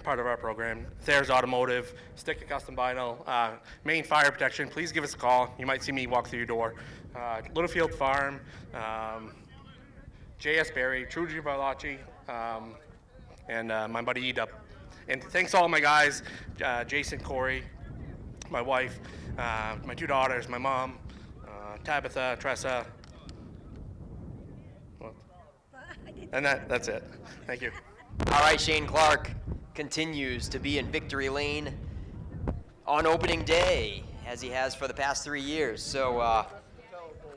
part of our program. Thayer's Automotive, Stick to Custom Vinyl, Maine Fire Protection. Please give us a call. You might see me walk through your door. Littlefield Farm, J.S. Berry, Trudy Barlacci, and my buddy Edub. And thanks to all my guys, Jason, Corey, my wife, my two daughters, my mom, Tabitha, Tressa. And that's it. Thank you. All right, Shane Clark continues to be in victory lane on opening day, as he has for the past 3 years. So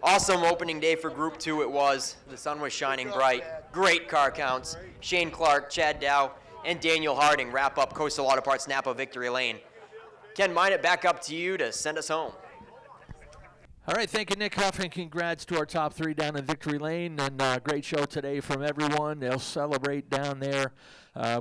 awesome opening day for Group 2 it was. The sun was shining bright. Great car counts. Shane Clark, Chad Dow, and Daniel Harding wrap up Coastal Auto Parts Napa victory lane. Ken, mine it back up to you to send us home. All right, thank you, Nick Huff, and congrats to our top three down in Victory Lane. And great show today from everyone. They'll celebrate down there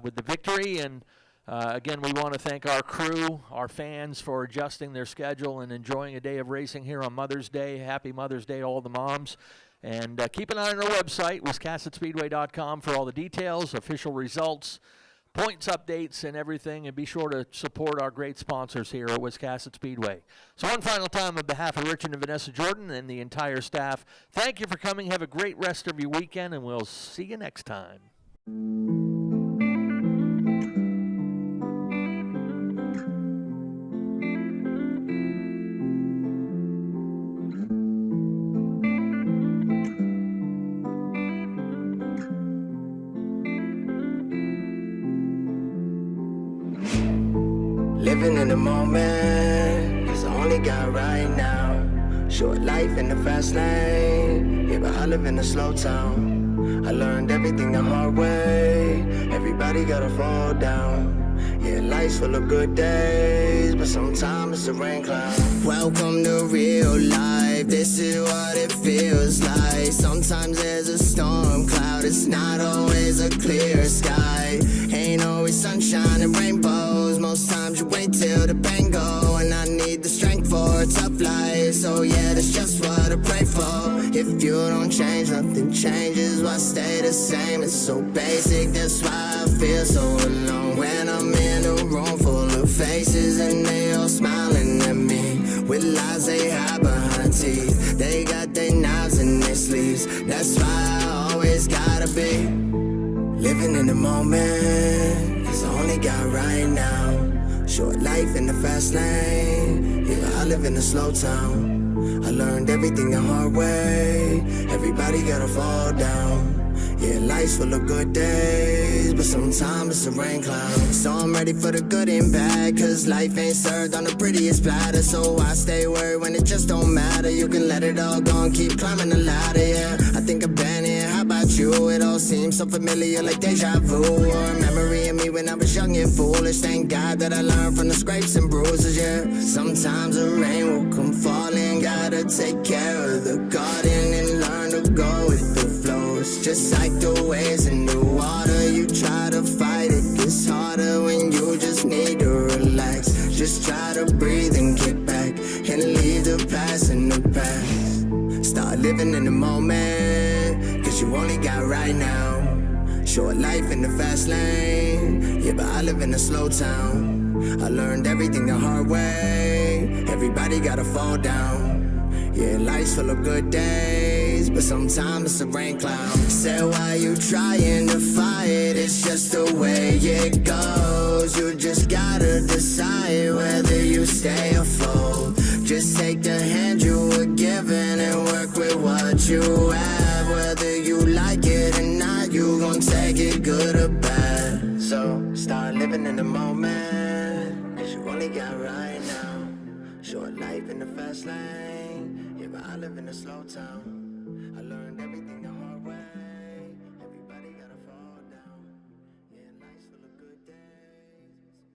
with the victory. And again, we want to thank our crew, our fans, for adjusting their schedule and enjoying a day of racing here on Mother's Day. Happy Mother's Day to all the moms. And keep an eye on our website, WiscassetSpeedway.com, for all the details, official results, points updates, and everything, and be sure to support our great sponsors here at Wiscasset Speedway. So one final time on behalf of Richard and Vanessa Jordan and the entire staff, thank you for coming. Have a great rest of your weekend, and we'll see you next time. Living in the moment is the only guy right now. Short life in the fast lane, yeah, but I live in a slow town. I learned everything the hard way. Everybody gotta fall down. Yeah, life's full of good days, but sometimes it's a rain cloud. Welcome to real life, this is what it feels like. Sometimes there's a storm cloud, it's not always a clear sky. Ain't always sunshine and rainbows, most times you wait till the pain go. And I need the strength for a tough life, so yeah, that's just what I pray for. If you don't change, nothing changes, why stay the same? It's so basic, that's why I feel so alone. When I'm in a room full of faces and they all smiling at me, with lies they hide behind teeth, they got their knives in their sleeves. That's why I always gotta be living in the moment, cause I only got right now. Short life in the fast lane, yeah, I live in a slow town. I learned everything the hard way. Everybody gotta fall down. Yeah, life's full of good days, but sometimes it's a rain cloud. So I'm ready for the good and bad, cause life ain't served on the prettiest platter. So I stay worried when it just don't matter. You can let it all go and keep climbing the ladder, yeah. I think I've been here, how about you? It all seems so familiar like deja vu, or a memory of me when I was young and foolish. Thank God that I learned from the scrapes and bruises, yeah. Sometimes the rain will come falling, gotta take care of the garden and learn to go with the flows. goes. Just like the waves in the water, you try to fight it, gets harder when you just need to relax. Just try to breathe and get back, and leave the past in the past. Start living in the moment, cause you only got right now. Short life in the fast lane, yeah, but I live in a slow town. I learned everything the hard way, everybody gotta fall down. Yeah, life's full of good days, but sometimes it's a rain cloud. Say why you trying to fight, it's just the way it goes. You just gotta decide whether you stay or fold. Just take the hand you were given and work with what you have. Whether you like it or not, you gon' take it good or bad. So start living in the moment, cause you only got right now. Short life in the fast lane, yeah, but I live in a slow town. I learned